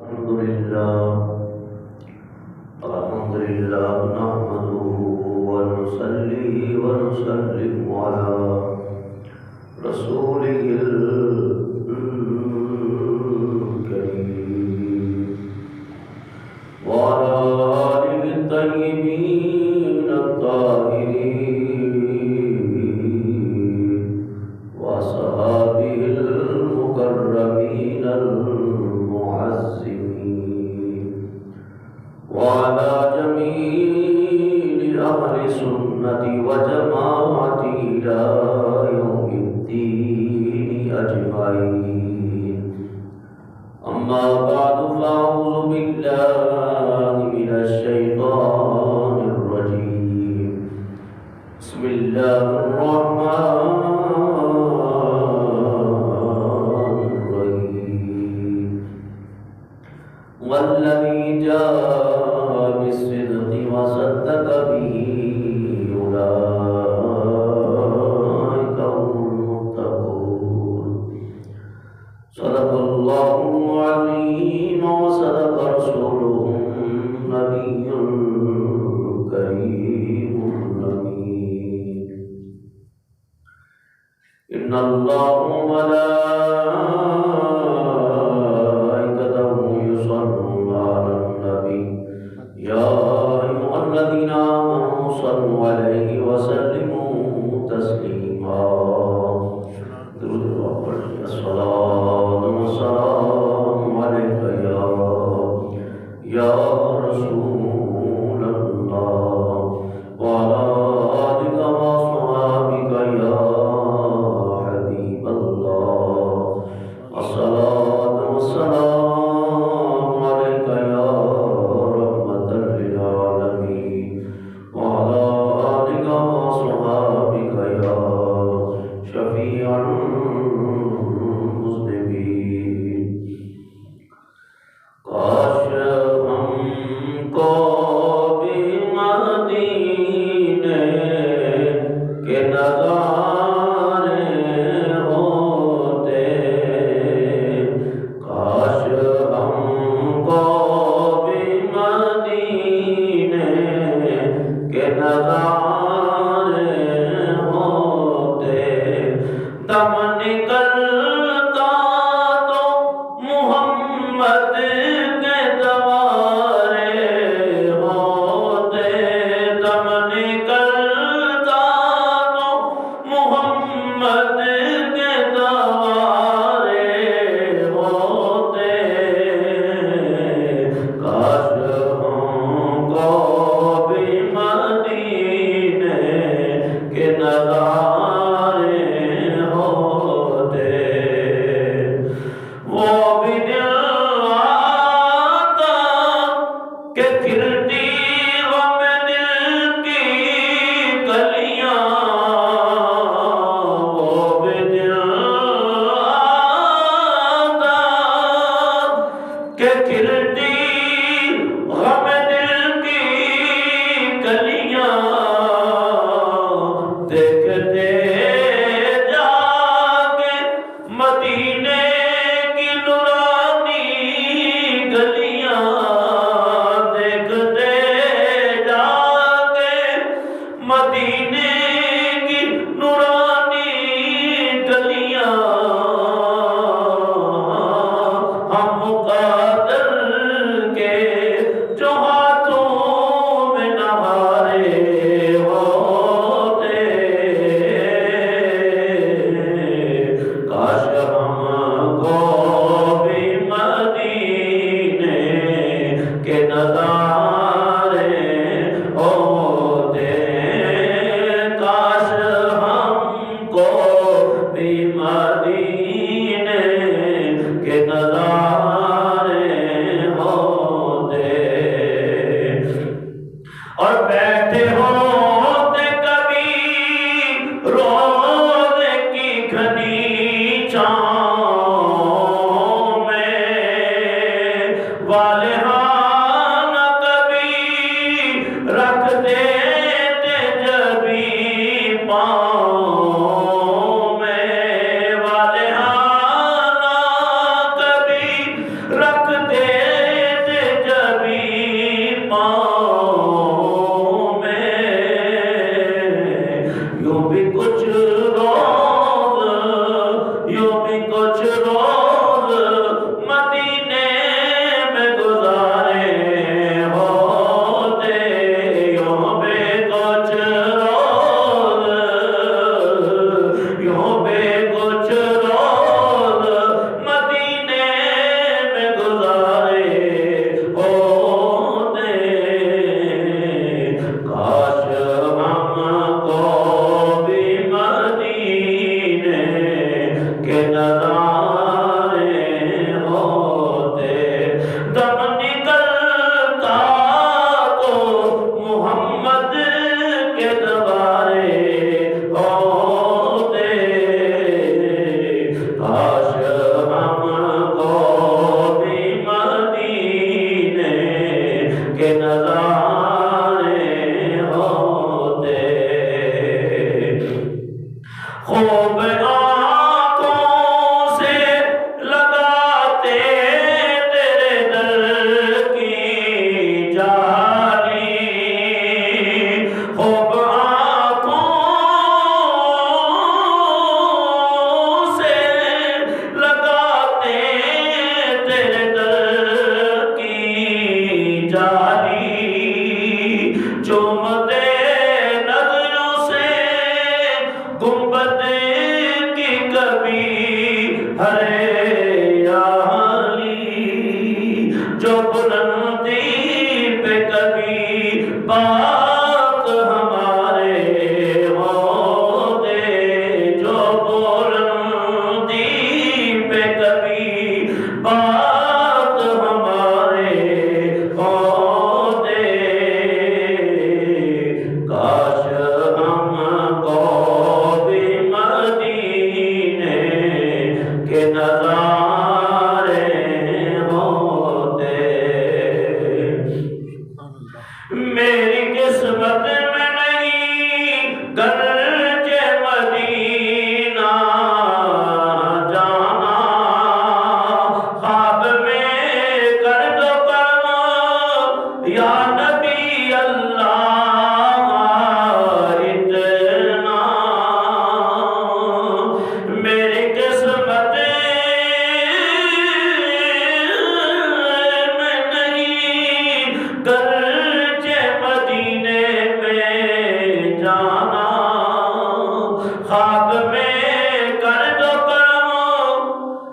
الحمد لله نحمده ونصلي ونسلم على رسوله الكريم وعلى آله الطيبين الطاهرين وأصحابه المكرمين المعزمين وعلى جميع أهل سنة وجماعة إلى يوم الدين أجمعين. أما بعد فأعوذ بالله من الشيطان الرجيم. بسم الله الرحمن الرحيم. والذي جاء بالصدق وصدق به أولئك هم المتقون. صدق الله العظيم وصدق رسوله النبي الكريم الأمين. إن الله وملائكته يصلون على النبي يا أيها الذين آمنوا صلوا عليه وسلموا تسليما. درود الصلاة والسلام عليك يا رسول الله وعلى آلك وأصحابك يا حبيب الله. الصلاة والسلام عليك يا رحمة للعالمين وعلى آلك وأصحابك يا شفيع المذنبين. کاش ہم کو بھی مدینے کے نظارے ہوتے. کاش ہم کو بھی مدینے کے نظارے ہوتے. دم نکلتا تو محمد کے دوارے ہوتے. دم نکلتا تو محمد کے دوارے ہوتے. کاش ہم کو بھی مدینے کے نظارے ہوتے. وہ بھی دل آتا کہ پھرتی غم دل کی گلیاں. وہ بھی دل آتا کہ پھرتی غم دل کی گلیاں. دیکھتے جا کے مدینے کی نورانی گلیاں. دیکھتے جا کے مدینے کی نورانی گلیاں. ہم مقادر کے جو ہاتھوں میں نہارے ہوتے. کاش ہم کو بھی مدینے کے نظارے ہوتے. کاش ہم کو بھی مدینے کے نظارے ہوتے. اور بیٹھے ہوتے کبھی روزے کی گھنی چھاؤں میں. والہانہ کبھی رکھ دیتے جبھی پاؤں میں. والہانہ کبھی رکھ دیتے جو بلندی پہ کبھی بات ہمارے ہوتے، جو بلندی پہ کبھی بات ہمارے ہوتے، کاش ہم کو بھی مدینے کے نظارے ہوتے۔ میری قسمت میں نہیں گرچہ مدینہ جانا، خواب میں کر دو کرم یا نبی اللہ اتنا۔ میری قسمت میں نہیں گرچہ مدینے میں جانا، خواب میں کر دو کرم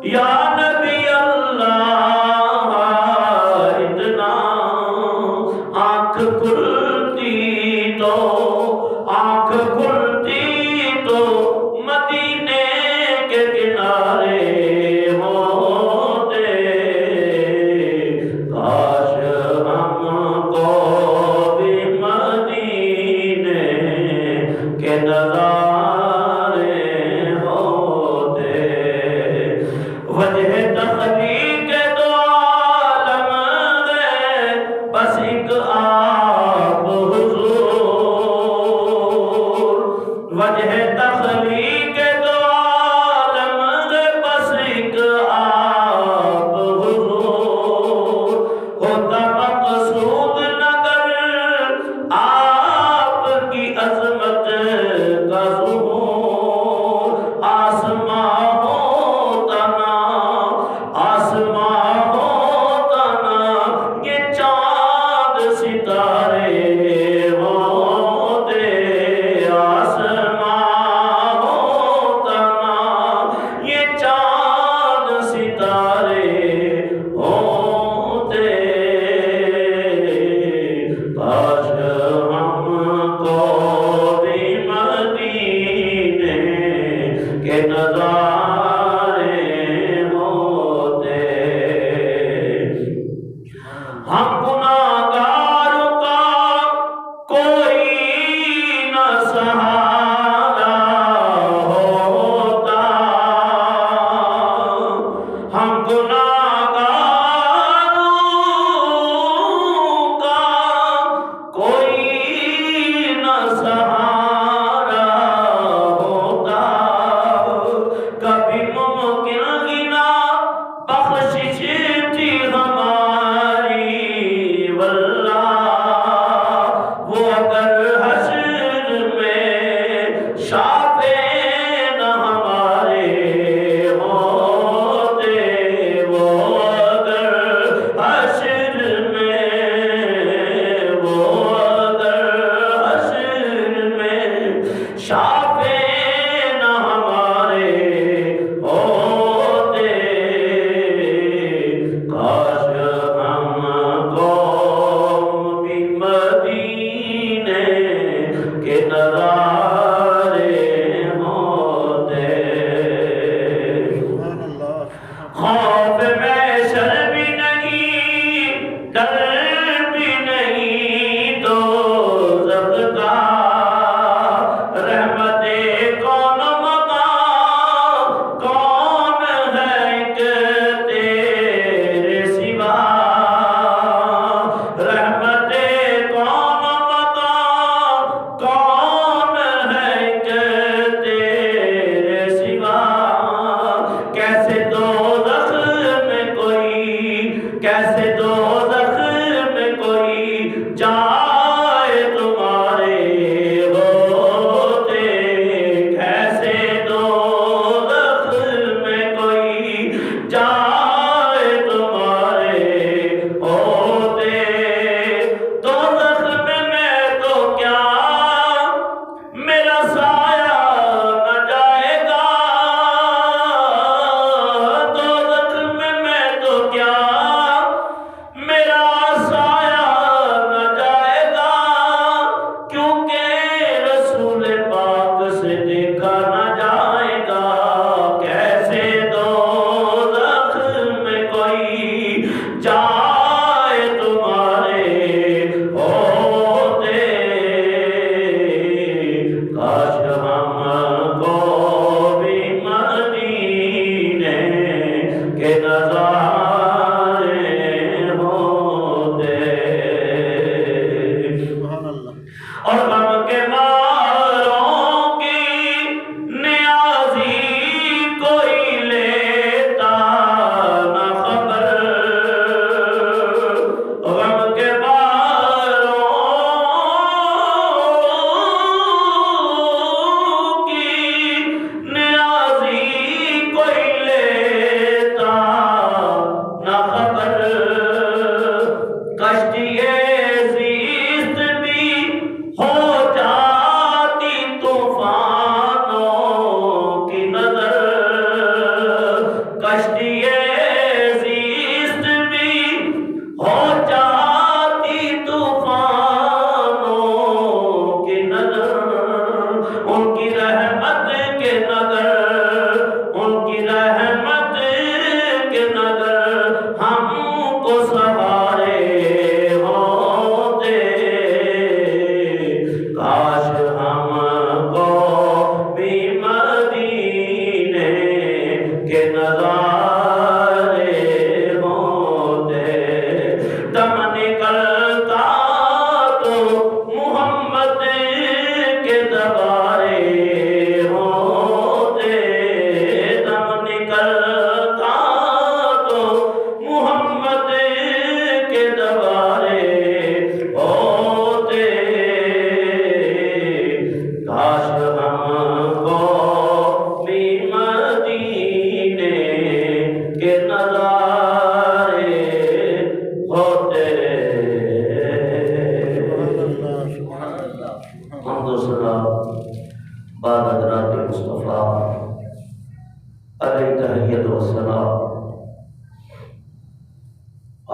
یا نبی اللہ اتنا۔ آنکھ کھلتی تو مدینے کے کنارے ہوتے، کاش ہم کو بھی مدینے کے نظارے ہوتے۔ وجہ تخلیق دو عالم ہے بس ایک آپ حضور، وجہ تخلیق دو عالم ہے بس ایک آپ حضور، ہوتا مقصود نگر آپ کی عظمت کا ظہور، آسماں ہوتا نا یہ چاند ستارے ہوتے، آسماں ہوتا نا یہ چاند ستارے ہوتے، کاش ہم کو بھی مدینے کے نظارے ہوتے۔ ہم گناہگاروں کا کوئی نہ سہارا ہوتا، ہم گناہگاروں کا کوئی نہ سہارا ہوتا، کبھی ممکن ہی نہ بخشش تھی ہماری واللہ، وہ اگر حشر میں شافع نہ ہمارے ہوتے، وہ اگر حشر میں شافع نہ ہمارے ہوتے، کاش ہم کو بھی مدینے کے نظارے ہوتے۔ خوف محشر بھی نہیں، ڈر بھی نہیں دوزخ کا، رحمت کون مقام کون ہے ایک تیرے سوا، رحمت کون مقام کون ہے ایک تیرے سوا، کیسے دوزخ میں کوئی جائے تمہارے ہوتے، کیسے دوزخ میں کوئی جائے تمہارے ہوتے، دوزخ میں میں تو کیا میرا سایہ نہ جائے گا، دوزخ میں میں تو کیا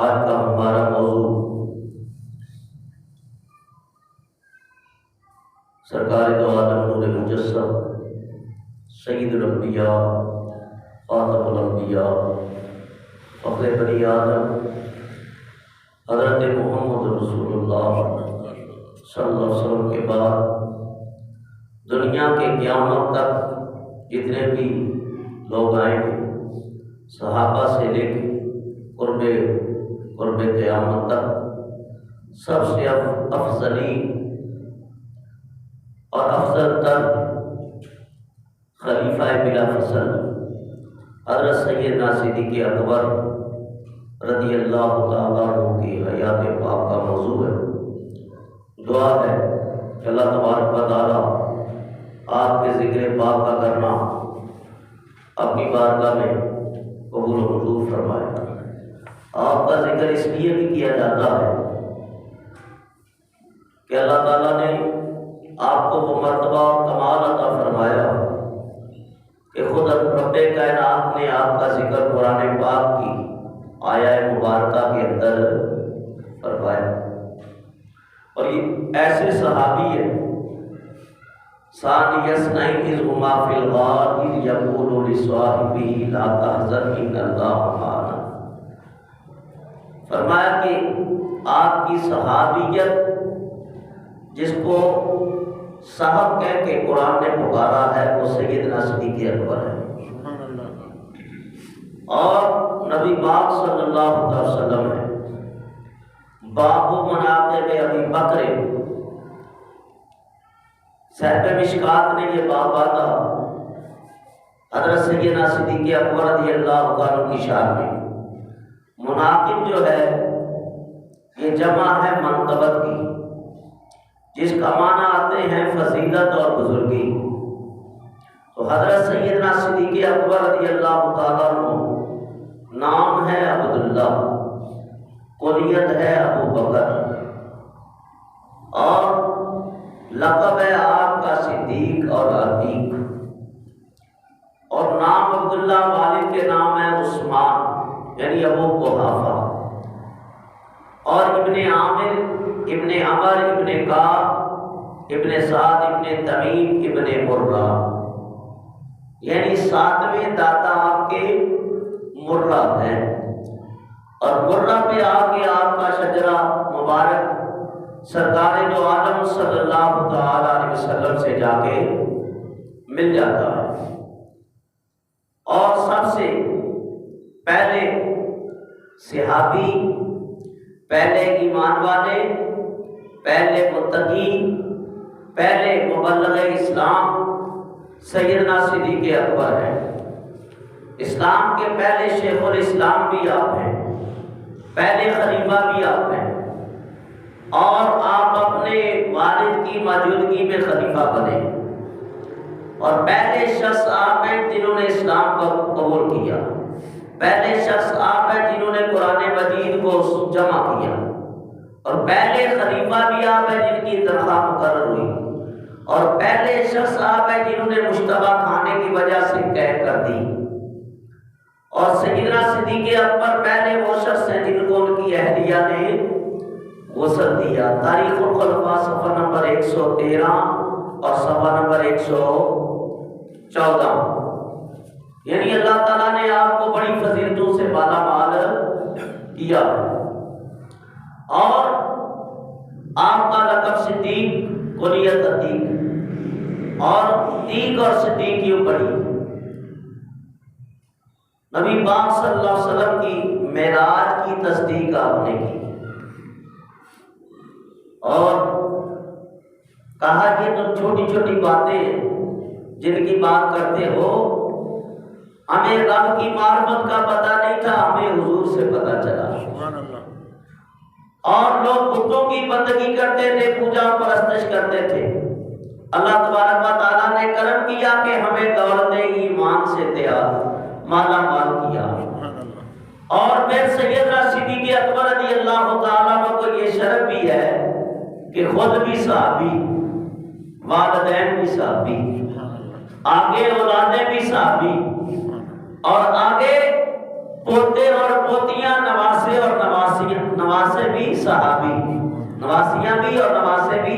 آج کا ہمارا موضوع سرکار دو عالم نور مجسم سید الانبیاء خاتم الانبیاء فخر بنی آدم حضرت محمد رسول اللہ صلی اللہ علیہ وسلم کے بعد دنیا کے قیامت تک جتنے بھی لوگ آئیں گے، صحابہ سے لے کے قرب قیامت تک، سب سے افضلی اور افضل تر خلیفہ بلا فصل حضرت سیدنا صدیق اکبر رضی اللہ تعالیٰ عنہ کی حیات پاک کا موضوع ہے۔ دعا ہے کہ اللہ تبارک و تعالیٰ آپ کے ذکر پاک کا کرنا اپنی بارگاہ میں قبول و منظور فرمائے۔ آپ کا ذکر اس لیے بھی کیا جاتا ہے کہ اللہ تعالیٰ نے آپ کو وہ مرتبہ اور کمال عطا فرمایا کہ خود رب کائنات نے آپ کا ذکر قرآن پاک کی آیہ مبارکہ کے اندر فرمایا۔ اور یہ ایسے صحابی ہیں، ثانی اثنین اذ ہما فی الغار اذ یقول لصاحبہ لا تحزن ان اللہ معنا۔ فرمایا کہ آپ کی صحابیت جس کو صاحب کہہ کے قرآن نے پکارا ہے وہ سیدنا صدیق اکبر ہے، اور نبی پاک صلی اللہ علیہ وسلم ہے۔ باب مناقب ابی بکر، صحیح مشکات نے یہ باب آتا حضرت سیدنا صدیق اکبر رضی اللہ عنہ کی شان میں۔ مناقب جو ہے یہ جمع ہے منقبت کی، جس کا معنی آتے ہیں فضیلت اور بزرگی۔ تو حضرت سیدنا صدیق اکبر رضی اللہ تعالیٰ عنہ نام ہے عبداللہ، کنیت ہے ابو بکر، اور لقب ہے آپ کا صدیق اور عتیق، اور نام عبداللہ والد کے نام ہے عثمان یعنی ابو قحافہ، اور ابن عامر ابن عمر ابن کعب ابن سعد ابن تمیم ابن مرہ، یعنی ساتویں دادا آپ کے مرہ ہیں، اور مرہ پہ آ کے آپ کا شجرہ مبارک سرکار دو عالم صلی اللہ تعالیٰ علیہ وسلم سے جا کے مل جاتا ہے۔ اور سب سے پہلے صحابی، پہلے ایمان والے، پہلے متقی، پہلے مبلغ اسلام سیدنا صدیق اکبر ہے۔ اسلام کے پہلے شیخ الاسلام بھی آپ ہیں، پہلے خلیفہ بھی آپ ہیں، اور آپ اپنے والد کی موجودگی میں خلیفہ بنے، اور پہلے شخص آپ ہیں جنہوں نے اسلام کو قبول کیا، پہلے شخص آپ ہیں جنہوں نے قرآن مجید کو جمع کیا، اور پہلے خلیفہ بھی آپ ہیں جن کی تنخواہ مقرر ہوئی، اور پہلے شخص آپ ہیں جنہوں نے مشتبہ کھانے کی وجہ سے قید کر دی، اور سیدنا صدیق اکبر پہلے وہ شخص ہیں جن کو ان کی اہلیہ نے غسل دیا۔ تاریخ الخلفاء صفحہ نمبر 113 اور صفحہ نمبر 114، یعنی اللہ تعالیٰ نے آپ کو بڑی فضیلتوں سے مالا مال کیا، اور آپ کا لقب صدیق، کنیت عتیق، اور عتیق اور صدیق کیوں پڑی؟ نبی پاک صلی اللہ علیہ وسلم کی معراج کی تصدیق آپ نے کی، اور کہا کہ تم چھوٹی چھوٹی باتیں جن کی بات کرتے ہو، ہمیں رب کی معرفت کا پتہ نہیں تھا، ہمیں حضور سے پتہ چلا۔ اور لوگ بتوں کی بندگی کرتے تھے، پوجا پرستش کرتے تھے، اللہ تبارک و تعالیٰ نے کرم کیا کہ ہمیں دولت ایمان سے تیار مالا مال کیا۔ اور پھر سیدنا صدیق اکبر رضی اللہ تعالیٰ عنہ کو یہ شرف بھی ہے کہ خود بھی صحابی، والدین بھی صحابی، آگے اولادیں بھی صحابی، اور آگے پوتے اور پوتیاں، نواسے اور نواسے بھی صحابی، نواسیاں بھی اور نواسے بھی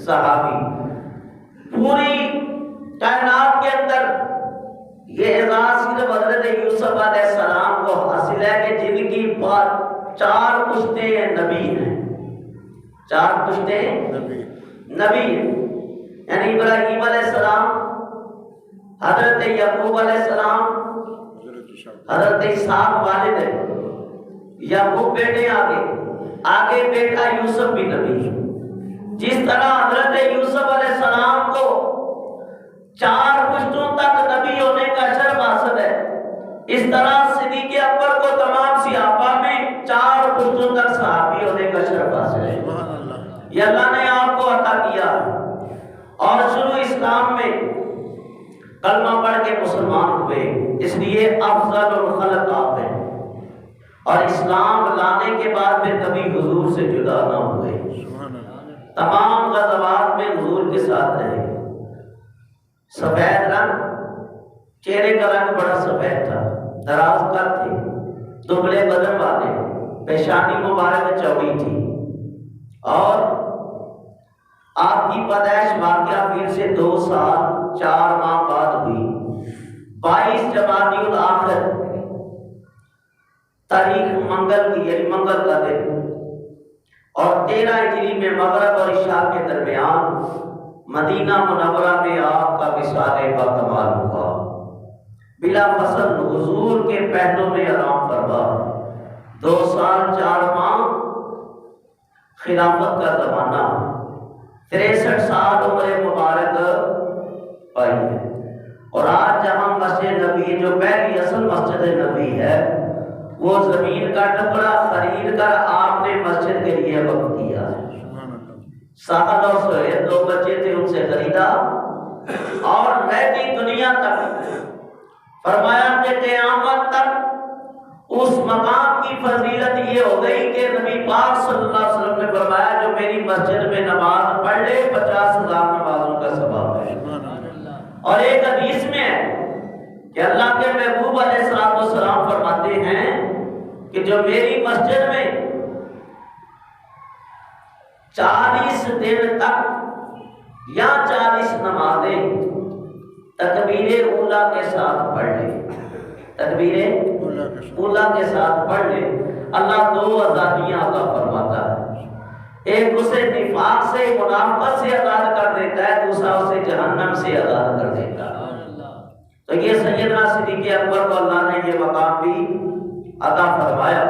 صحابی۔ پوری کائنات کے اندر یہ اعزاز صرف حضرت یوسف علیہ السلام کو حاصل ہے کہ جن کی 4 پشتیں نبی ہیں، 4 پشتیں نبی ہیں، یعنی ابراہیم علیہ السلام، حضرت یعقوب علیہ السلام، حضرت اسحاق والد ہے، یعقوب بیٹے آگے بیٹا یوسف بھی نبی۔ جس طرح حضرت یوسف علیہ السلام کو 4 پشتوں تک نبی ہونے کا شرف حاصل ہے، اس طرح صدیق اکبر کو تمام صحابہ میں 4 پشتوں تک صحابی ہونے کا شرف حاصل ہے۔ یہ اللہ نے آپ کو عطا کیا، اور شروع اسلام میں کلمہ پڑھ کے مسلمان ہوئے، اس لیے افضل الخلق آپ ہیں، اور اسلام لانے کے بعد میں کبھی حضور سے جدا نہ ہوئے، تمام غزوات میں حضور کے ساتھ رہے۔ سفید رنگ، چہرے کا رنگ بڑا سفید تھا، دراز قد تھے، دبلے بدن والے، پیشانی مبارک چوڑی تھی، اور آپ کی پیدائش واقعہ پیر سے 2 سال 4 ماہ بعد ہوئی، 22 جمادی الاخر تاریخ منگل کی، یعنی منگل کا دن، اور 13 ہجری میں مغرب اور عشاء کے درمیان مدینہ منورہ میں آپ کا وصال باکمال ہوا، بلا فصل حضور کے پہلوں میں آرام فرما، 2 سال 4 ماہ خلافت کا زمانہ، 63 سال عمر مبارک پائی ہے۔ اور آج جہاں مسجد نبی، جو پہلی اصل مسجد نبی ہے، وہ زمین کا ٹکڑا خرید کر آپ نے مسجد کے لیے وقف کیا ہے۔ سعد اور سہیل 2 بچے تھے، ان سے خریدا، اور رہتی دنیا تک فرمایا کہ قیامت تک اس مقام کی فضیلت یہ ہو گئی کہ نبی پاک صلی اللہ علیہ وسلم نے فرمایا جو میری مسجد میں نماز پڑھ لے 50,000 نمازوں کا ثواب ہے۔ اور ایک حدیث میں ہے کہ اللہ کے محبوب علیہ السلام فرماتے ہیں کہ جو میری مسجد میں 40 دن تک یا 40 نمازیں تکبیر اولا کے ساتھ پڑھ لے، تکبیر اولا کے ساتھ پڑھ لے، اللہ 2 آزادیاں عطا فرماتا ہے، ایک اسے نفاق سے، منافقت سے آزاد کر دیتا ہے، دوسرا اسے جہنم سے آزاد کر دیتا ہے۔ تو یہ سیدنا صدیق اکبر کو اللہ نے یہ مقام بھی عطا فرمایا۔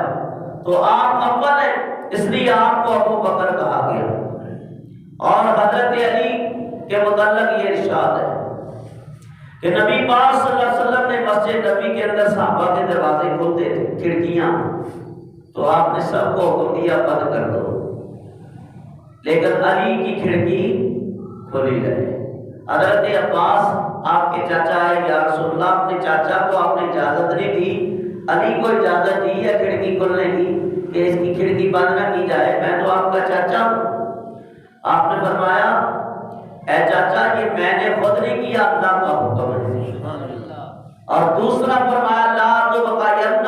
تو آپ اول ہیں، اس لیے آپ کو ابو بکر کہا گیا۔ اور حضرت علی کے متعلق یہ ارشاد ہے کہ نبی پاک صلی اللہ علیہ وسلم نے مسجد نبی کے اندر صحابہ کے دروازے کھولتے تھے، کھڑکیاں، تو آپ نے سب کو حکم دیا بند کر دو، لیکن علی کی کھڑکی کھلی رہے۔ حضرت عباس آپ کے چاچا ہے، یا رسول اللہ، اپنے چاچا کو آپ نے اجازت نہیں دی، علی کو اجازت دی ہے کھڑکی کھولنے کی کہ اس کی کھڑکی بند نہ کی جائے، میں تو آپ کا چاچا ہوں۔ آپ نے فرمایا اے چاچا یہ میں نے خود نہیں کیا، اللہ کا حکم ہے۔ اور دوسرا فرمایا لا تبقین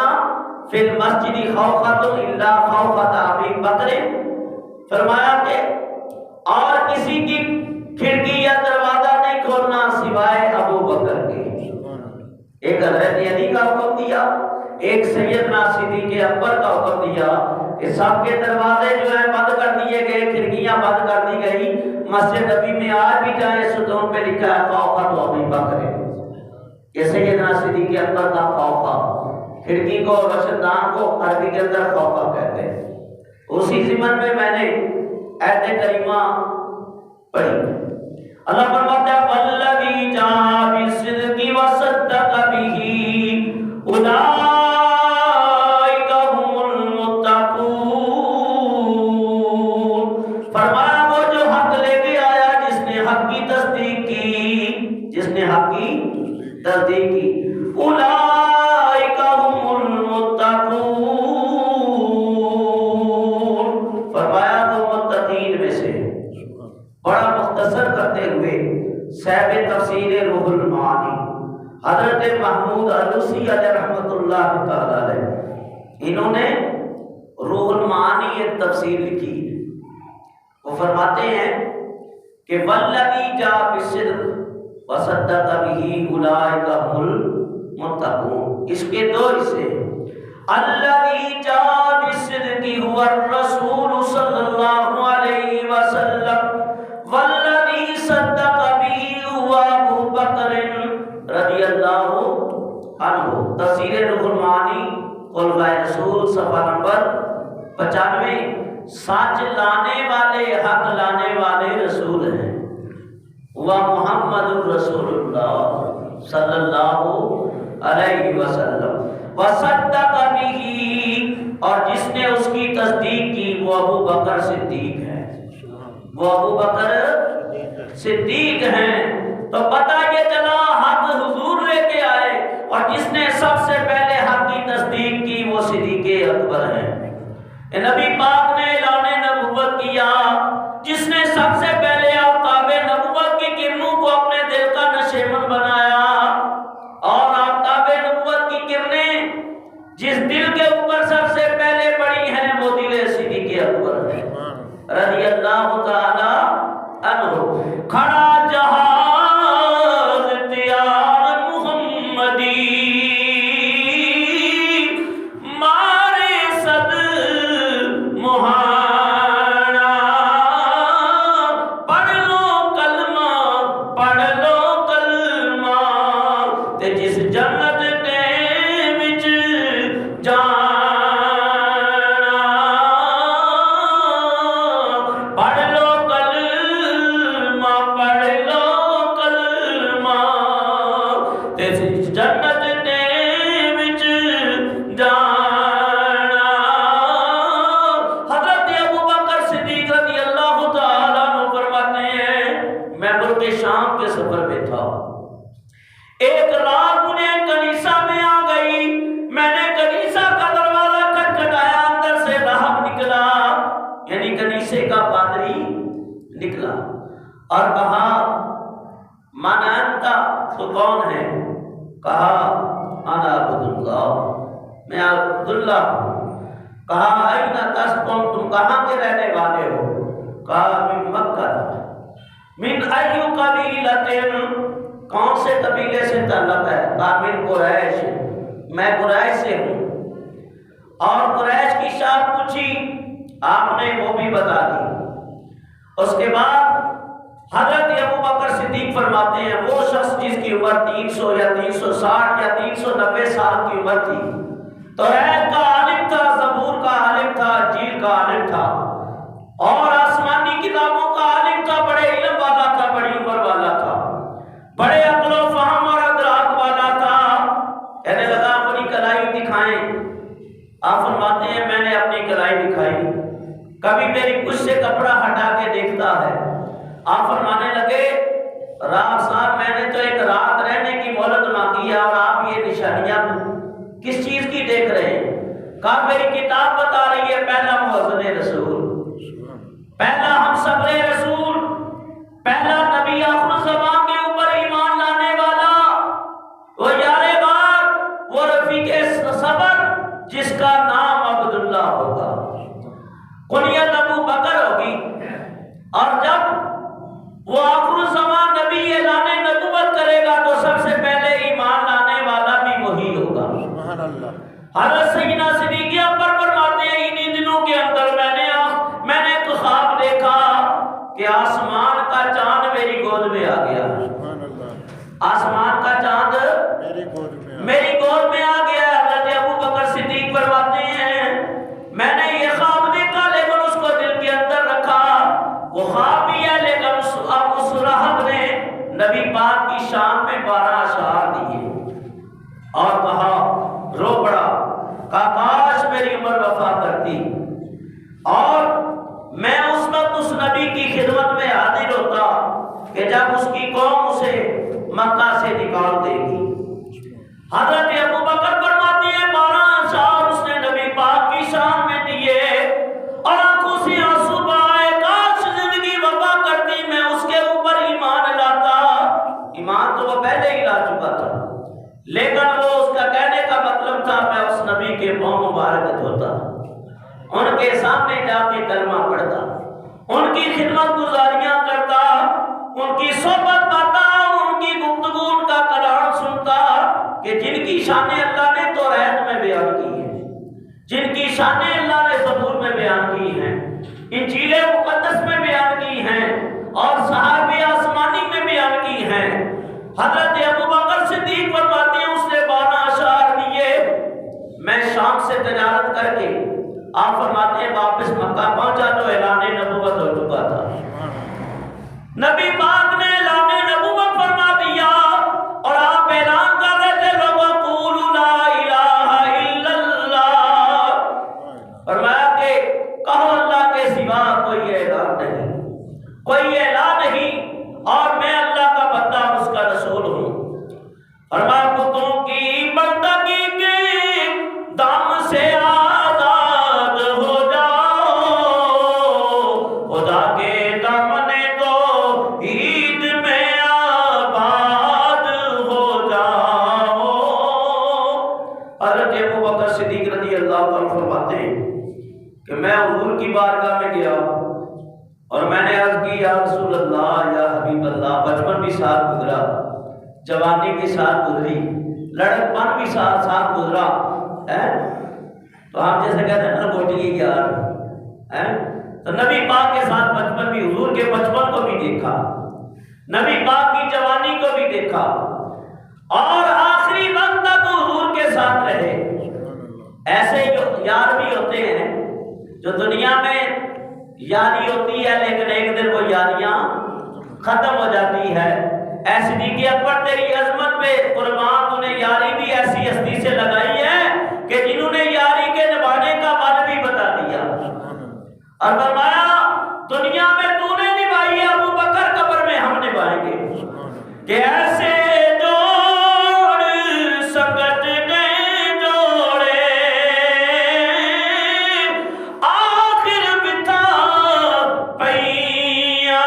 فی المسجد خوفۃ الا خوفۃ ابی بکر، فرمایا کہ اور کسی کی کھڑکی یا دروازہ نہیں کھولنا سوائے ابو بکر کے۔ ایک حضرت علی کا حکم دیا، ایک سیدنا صدیق اکبر کا حکم دیا کہ سب کے دروازے جو ہیں بند کر دیے گئے، کھڑکیاں بند کر دی گئی۔ مسجد نبی میں آج بھی جائیں ستون پہ لکھا ہے خوفۃ ابی بکر، یہ سیدنا صدیق اکبر کا خوفہ، کھڑکی کو روشندان کو عربی کے اندر خوفہ کہتے ہیں۔ اسی ضمن میں نے آیت کریمہ پڑھی، اللہ فرماتا ہے والذی جاء بالصدق وصدق به اولئک هم المتقون، فرمایا وہ جو حق لے کے آیا، جس نے حق کی تصدیق کی، جس نے حق کی تصدیق کی، اولئک هم المتقون، فرمایا وہ متقین میں سے۔ بڑا مختصر کرتے ہوئے صاحب تفسیر روح المعانی حضرت محمود علوسی علیہ رحمۃ اللہ تعالی علیہ، انہوں نے روح المعانی ایک تفسیر لکھی ہے۔ وہ فرماتے ہیں کہ والذی جاء بالصدق وصدق بہ اولئک هم المتقون، اس کے دو حصے، الذی جاء بالصدق هو الرسول صلی اللہ علیہ وسلم والذی صدق بہ هو ابو بکر رضی اللہ عنہ۔ تفسیر روح المعانی خلفائے رسول صفحہ نمبر 95۔ سچ لانے والے، حق لانے والے رسول ہیں، وہ محمد الرسول اللہ صلی اللہ علیہ وسلم، وصدق بہ، اور جس نے اس کی تصدیق کی وہ ابو بکر صدیق ہے، وہ ابو بکر صدیق ہیں۔ تو پتہ یہ چلا حق حضور لے کے آئے، اور جس نے سب سے پہلے حق کی تصدیق کی وہ صدیق اکبر ہیں۔ نبی پاک نے اعلان نبوت کیا، جس نے سب سے پہلے آفتاب نبوت کی کرنوں کو اپنے دل کا نشیمن بنایا، اور آفتاب نبوت کی کرنیں جس دل کے اوپر سب سے پہلے پڑی ہیں وہ دل صدیق اکبر ہے رضی اللہ تعالی عنہ۔ کھڑا جہاز تیار محمدی، شام کے سفر میں تھا، ایک رات مجھے کنیسہ میں آ گئی، میں نے کنیسہ کا دروازہ کھٹکھٹایا، اندر سے راہب نکلا، یعنی کنیسے کا پادری نکلا اور کہا من انت، تو کون ہے؟ کہا انا عبداللہ، میں عبداللہ ہوں۔ کہا این تسکن، تم کہاں کے رہنے والے ہو؟ کہا من مکہ، من ایو قبیلۃ، کون سے قبیلے سے تعلق ہے؟ کہا من قریش، میں قریش سے ہوں۔ اور قریش کی شان پوچھی، آپ نے وہ بھی بتا دی۔ اس کے بعد حضرت ابو بکر صدیق فرماتے ہیں وہ شخص جس کی عمر 300 یا 360 یا 390 سال کی عمر تھی، توحید کا عالم تھا، زبور کا عالم تھا، انجیل کا عالم تھا، اور آسمانی کتابوں کا عالم تھا، بڑے علم والا تھا، بڑی عمر والا تھا، بڑے عقل و فہم اور ادراک والا تھا۔ کہنے لگا اپنی کلائی دکھائیں۔ آپ فرماتے ہیں میں نے اپنی کلائی دکھائی، کبھی میری کچھ سے کپڑا ہٹا کے دیکھتا ہے۔ آپ فرمانے لگے راہ صاحب میں نے تو ایک رات رہنے کی مہلت مانگی ہے، اور آپ یہ نشانیاں کس چیز کی دیکھ رہے ہیں؟ کہا میری کتاب بتا رہی ہے پہلا مؤذن رسول، پہلا ہم صبر رسول، پہلا نبی آخر زمان کے اوپر ایمان لانے والا، وہ یار غار، وہ رفیق صبر جس کا نام عبداللہ ہوگا، کنیت ابو بکر ہوگی، اور جب وہ آخر زمان نبی اعلان نبوت کرے گا تو سب سے پہلے ایمان لانے والا بھی وہی ہوگا۔ حضرت سیدنا صدیق اکبر فرماتے ہیں انہی دنوں کے اندر میں نے ایک خواب دیکھا کہ آسمان کا چاند میری گود میں آ گیا، آسمان کا چاند میری گود میں آ گیا۔ حضرت ابو بکر صدیق فرماتے ہیں میں نے یہ خواب دیکھا لیکن اس کو دل کے اندر رکھا، وہ خواب بھی ہے لیکن اس راہب نے نبی پاک کی شان میں 12 اشعار دیے اور کہا رو پڑا، کہا کاش میری عمر وفا کرتی اور میں اس وقت اس نبی کی خدمت میں حاضر ہوتا کہ جب اس کی مبارک دھوتا، ان کے سامنے جا کے کلمہ پڑھتا، ان کی خدمت گزاریاں کرتا، ان کی صحبت پاتا، ان کی گفتگو، ان کا کلام سنتا کہ جن کی شانیں اللہ نے توریت میں بیان کی ہیں، جن کی شانیں اللہ نے زبور میں بیان کی ہیں، انجیل مقدس میں بیان کی ہیں اور صحائف آسمانی میں بیان کی ہیں۔ حضرت ابوبکر صدیق فرماتے ہیں اس نے 12 اشعار دیے، میں شام سے تجارت کر کے آپ فرماتے ہیں واپس مکہ پہنچا تو اعلان نبوت ہو چکا تھا۔ نبی پاک نے اعلان نبوت فرما دیا اور آپ اعلان کر رہے تھے لوگوں قولوا لا الہ الا اللہ، فرمایا کہ کہو اللہ کے سوا کوئی اعلان نہیں، کوئی اعلان نہیں، اور میں اللہ کا بندہ اس کا رسول ہوں۔ فرمایا بتوں کی بندگی کے دام سے آزاد ہو جاؤ، خدا کے دامن تو عید میں آباد ہو جاؤ۔ حضرت ابوبکر صدیق رضی اللہ عنہ فرماتے ہیں کہ میں حضور کی بارگاہ میں گیا اور میں نے عرض کی یا رسول اللہ یا حبیب اللہ، بچپن بھی ساتھ گزرا، جوانی بھی ساتھ گزری، لڑکپن بھی ساتھ گزرا ہے، تو آپ جیسے کہتے ہیں نا گوٹی یار ہے، تو نبی پاک کے ساتھ بچپن بھی، حضور کے بچپن کو بھی دیکھا، نبی پاک کی جوانی کو بھی دیکھا اور آخری وقت تک حضور کے ساتھ رہے۔ ایسے یار بھی ہوتے ہیں جو دنیا میں یاری ہوتی ہے لیکن ایک دن وہ یاریاں ختم ہو جاتی ہے۔ اے صدیق اکبر تیری عظمت پہ قربان، تو نے یاری بھی ایسی ہستی سے لگائی ہے کہ جنہوں نے یاری کے نبھانے کا ول بھی بتا دیا، اور فرمایا دنیا میں تو نے نبھائی ہے، ابو بکر قبر میں ہم نبھائیں گے کہ ایسے جوڑ سنگت نے جوڑے آخر بتا پیا،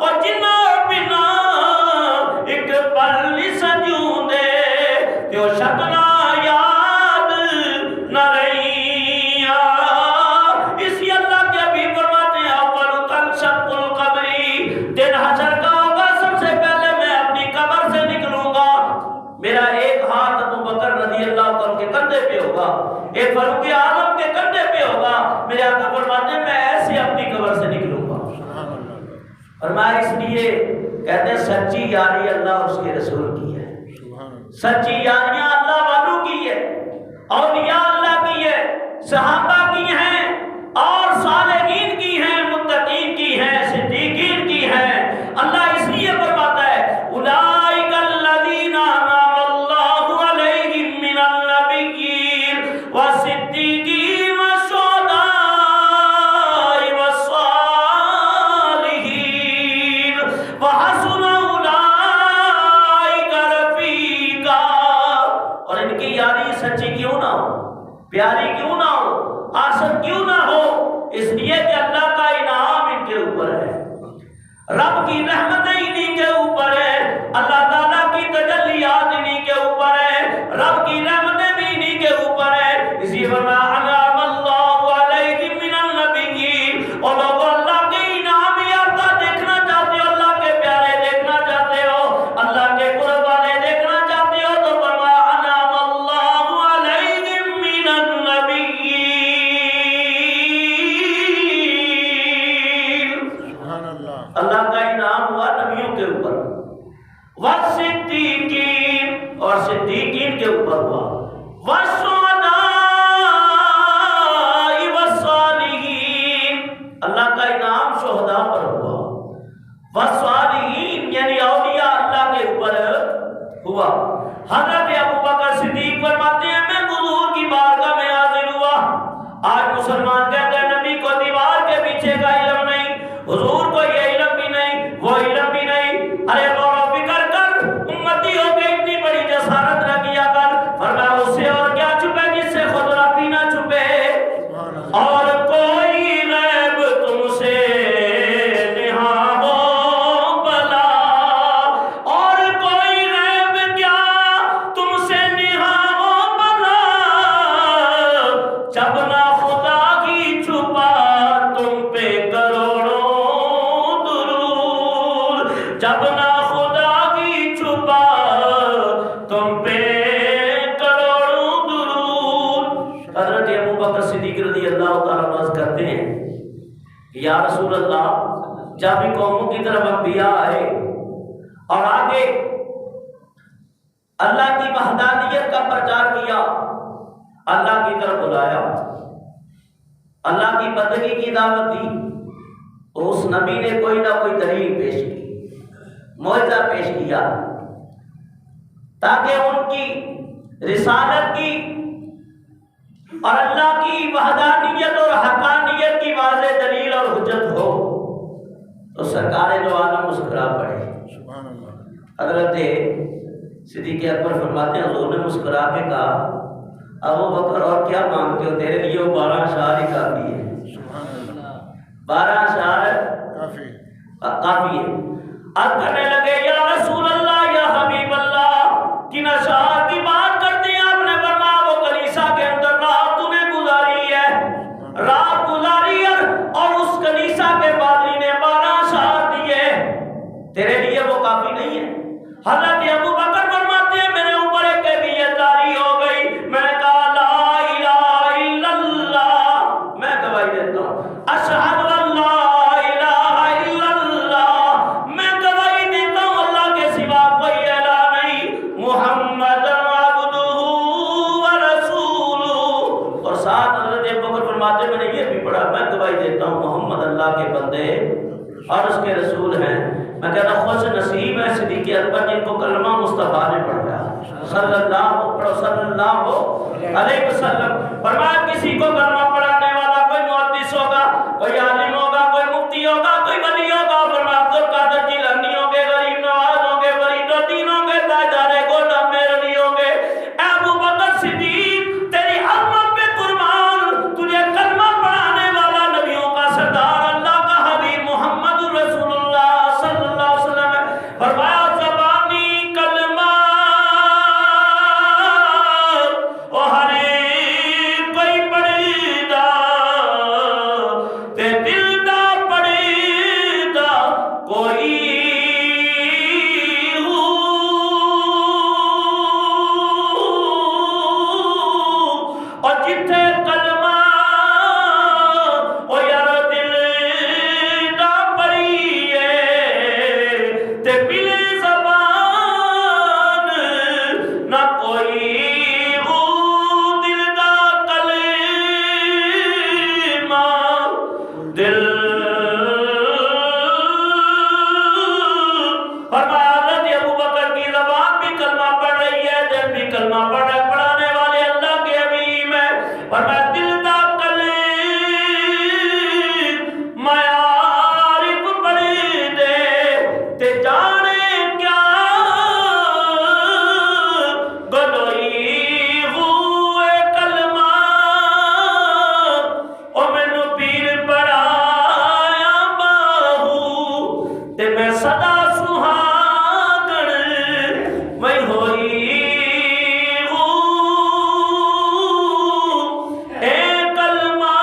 اور جنا بنا ایک پل سجوں دے جو شکنا یاد نہ رہیا۔ اسی اللہ کے ابھی فرماتے ہیں اول تنشق القبری، دن حشر کا ہوگا سب سے پہلے میں اپنی قبر سے نکلوں گا، میرا ایک ہاتھ ابو بکر رضی اللہ عنہ کے کندھے پہ ہوگا، ایک فاروق اعظم کے کندھے پہ ہوگا، میرے آقا فرماتے ہیں میں ایسے اپنی قبر سے نکلوں گا۔ فرمایا اس لیے کہتے ہیں سچی یاری اللہ اس کے رسول کی ہے، سچی یاریاں اللہ والوں کی ہے، اولیاء اللہ کی ہے، صحابہ کی ہیں اور صالحین کی ہیں، متقین کی ہیں، صدیقین کی ہیں۔ اللہ اس لیے فرماتا ہے اولئک الذین انعم اللہ علیہم من النبیین والصدیقین والشہداء والصالحین وحسن اولئک رفیقا۔ اور ان کی یاری سچی کیوں نہ ہو، پیاری کیوں نہ ہو، آسن کیوں نہ ہو، اس لیے کہ اللہ کا انعام ان کے اوپر ہے، رب کی رحمت انہی کے اوپر ہے، اللہ تعالیٰ کی تجلیات انہی کے اوپر ہے، رب کی رحمتیں بھی انہی کے اوپر ہے۔ اسی فرمایا انعم اللہ علیہم من النبیین، اور لوگ اللہ کے انعام یافتہ دیکھنا چاہتے ہو، اللہ کے پیارے دیکھنا چاہتے ہو، اللہ کے قرب والے دیکھنا چاہتے ہو، تو فرمایا انعم اللہ علیہم من النبیین، اللہ کا انعام ہوا نبیوں کے اوپر، والصدیقین، اور صدیقین کے اوپر ہوا، والشہداء والصالحین، اللہ کا انعام شہداء پر ہوا، والصالحین یعنی اولیاء اللہ کے اوپر ہوا۔ حضرت ابوبکر صدیق فرماتے ہیں میں حضور کی بارگاہ میں حاضر ہوا۔ آج مسلمان کہتے ہیں نبی کو دیوار کے پیچھے کا علم نہیں، حضور کو یہ علم بھی نہیں، وہ علم بھی نہیں، ارے غور و فکر کر، امتی ہو کے اتنی بڑی جسارت نہ کیا کر۔ فرمایا اس سے اور کیا چھپے جس سے خود رب بھی نہ چھپے، اور کوئی غیب تم سے نہاں ہو بلا، اور کوئی غیب کیا تم سے نہاں ہو بلا، اللہ تعالیٰ عنہ کرتے ہیں کہ یا رسول اللہ جب بھی قوموں کی طرف انبیاء آئے اور آگے اللہ کی وحدانیت کا پرچار کیا، اللہ کی طرف بلایا، اللہ کی بندگی کی دعوت دی، تو اس نبی نے کوئی نہ کوئی دلیل پیش کی، معجزہ پیش کیا، تاکہ ان کی رسالت کی اور اللہ کی وحدانیت اور حقانیت کی واضح دلیل اور حجت ہو۔ تو سرکار دو عالم مسکرا پڑے۔ حضرت صدیق اکبر فرماتے ہیں حضور نے مسکرا کے کہا ابو بکر اور کیا مانگتے ہو، تیرے لیے وہ 12 اشعار ہی کافی ہے، 12 اشعار کافی ہے۔ اب کہنے لگے یا رسول اللہ یا حبیب اللہ کن اشعار کی بات کرتے ہیں؟ آپ نے فرمایا وہ کلیسا کے اندر رات تو نے گزاری ہے، رات گزاری ہے اور اس کلیسا کے پادری نے 12 اشعار دیے، تیرے لیے وہ کافی نہیں ہے؟ حضرت ابو بکر فرماتے ہیں میرے اوپر ایک کیفیت جاری ہو گئی، میں نے کہا لا الہ الا اللہ، میں گواہی دیتا ہوں اشہد ان لا الہ الا اللہ، میں گواہی دیتا ہوں اللہ کے سوا کوئی الہ نہیں، محمد عبدہ ورسولہ۔ اور ساتھ حضرت ابو بکر فرماتے ہیں میں نے یہ بھی پڑھا، میں گواہی دیتا ہوں محمد اللہ کے بندے اور اس کے رسول ہیں۔ میں کہتا ہوں خوش نصیب ہے صدیق اکبر جن کو کلمہ مصطفیٰ نے پڑھایا، صلی اللہ علیہ وسلم۔ فرمایا کسی کو کلمہ پڑھانے والا کوئی محدث ہوگا، کوئی عالم ہوگا، کوئی مفتی ہوگا، کوئی ولی ہوگا، فرمایا عبد القادر جیلانی ہوں گے، غریب نواز ہوں گے، فرید الدین ہوں گے، تاجدار گولڈ امیر علی ہوں گے، اے ابو بکر صدیق تیری عظمت پہ قربان، تجھے کلمہ پڑھانے والا نبیوں کا سردار اللہ کا حبیب محمد رسول اللہ صلی اللہ علیہ وسلم ہے۔ فرمایا زبانی کلمہ او ہر کوئی پڑھی دا تے دل دا پڑھی دا کوئی اور جتھے کلمہ او یار دل دا پڑھیے تے بل زبان نہ کوئی دل دا کلمہ دل۔ فرمایا حضرت ابو بکر کی زبان بھی کلمہ پڑھ رہی ہے، دل بھی کلمہ پڑھ رہا ہے، پڑھانے والے اللہ کے حبیب ہیں۔ فرمایا دل دا کلمہ عارف پڑھی دے تے جانے کیا گلوئی ہوئے کلمہ او مینو پیر پڑھایا باہو تے میں صدا سہاگن میں ہوئی اے کلمہ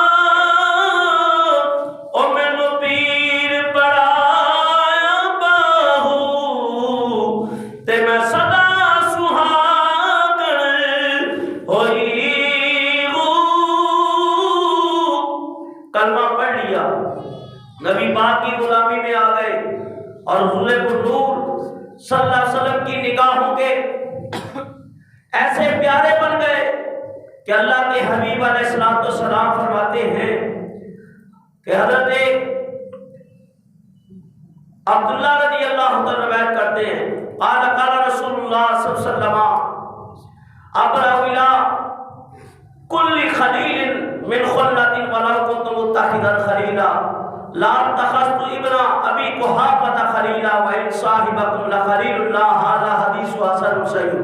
او مینو پیر پڑھایا باہو تے میں صدا سہاگن ہوئی کلمہ پڑھ لیا، نبی پاک کی غلامی میں آ گئے اور حضور نور صلی اللہ علیہ وسلم کی نگاہوں کے ایسے پیارے بن گئے کہ اللہ کے حبیب علیہ السلام فرماتے ہیں کہ حضرت عبداللہ رضی اللہ عنہ روایت کرتے ہیں قال قال رسول اللہ صلی اللہ علیہ وسلم ابرأ الى كل خلیل من خلۃ ولو كنت متخذا خلیلا لا اتخذت ابن ابی قحافہ خلیلا وان صاحبکم لخلیل اللہ هذا حدیث حسن صحیح۔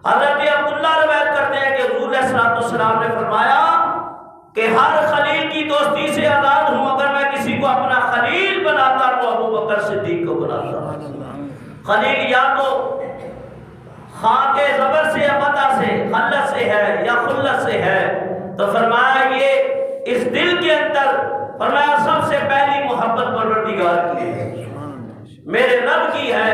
حضرت عبداللہ روایت کرتے ہیں کہ حضور علیہ السلام نے فرمایا کہ ہر خلیل کی دوستی سے آزاد ہوں، اگر میں کسی کو اپنا خلیل بناتا تو ابو بکر صدیق کو بناتا۔ خلیل یا تو خاں کے زبر سے یا فتح سے، خلت سے ہے یا خلت سے ہے، تو فرمایا یہ اس دل کے اندر فرمایا سب سے پہلی محبت پروردگار کی ہے، میرے رب کی ہے،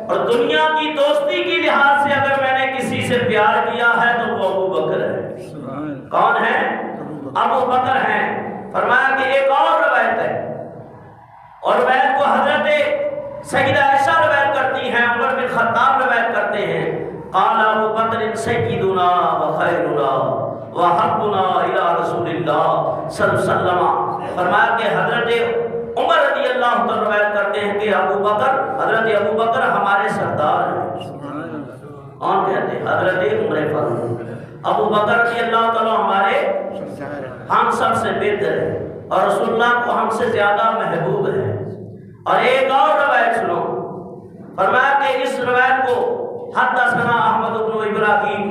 اور دنیا کی دوستی کی لحاظ سے اگر میں نے کسی سے پیار کیا ہے تو وہ ابو بکر ہے۔ کون ہے؟ ابو بکر ہیں. فرمایا کہ ایک اور روایت ہے، اور روایت کو حضرت سیدہ عائشہ روایت کرتی ہیں، عمر بن خطاب روایت کرتے ہیں. قال ابو بکر سیدنا وخیرنا وحبنا الی رسول اللہ صلی اللہ علیہ وسلم. فرمایا کہ حضرت عمر رضی اللہ عنہ روایت کرتے ہیں کہ حضرت ابو بکر ہمارے سردار ہیں. کون کہتے ہیں؟ حضرت عمر فاروق. ابو بکر رضی اللہ تعالیٰ ہمارے ہم سب سے بہتر ہے اور رسول اللہ کو ہم سے زیادہ محبوب ہے. اور ایک اور روایت سنو. فرمایا کہ اس روایت کو حدثنا احمد بن ابراہیم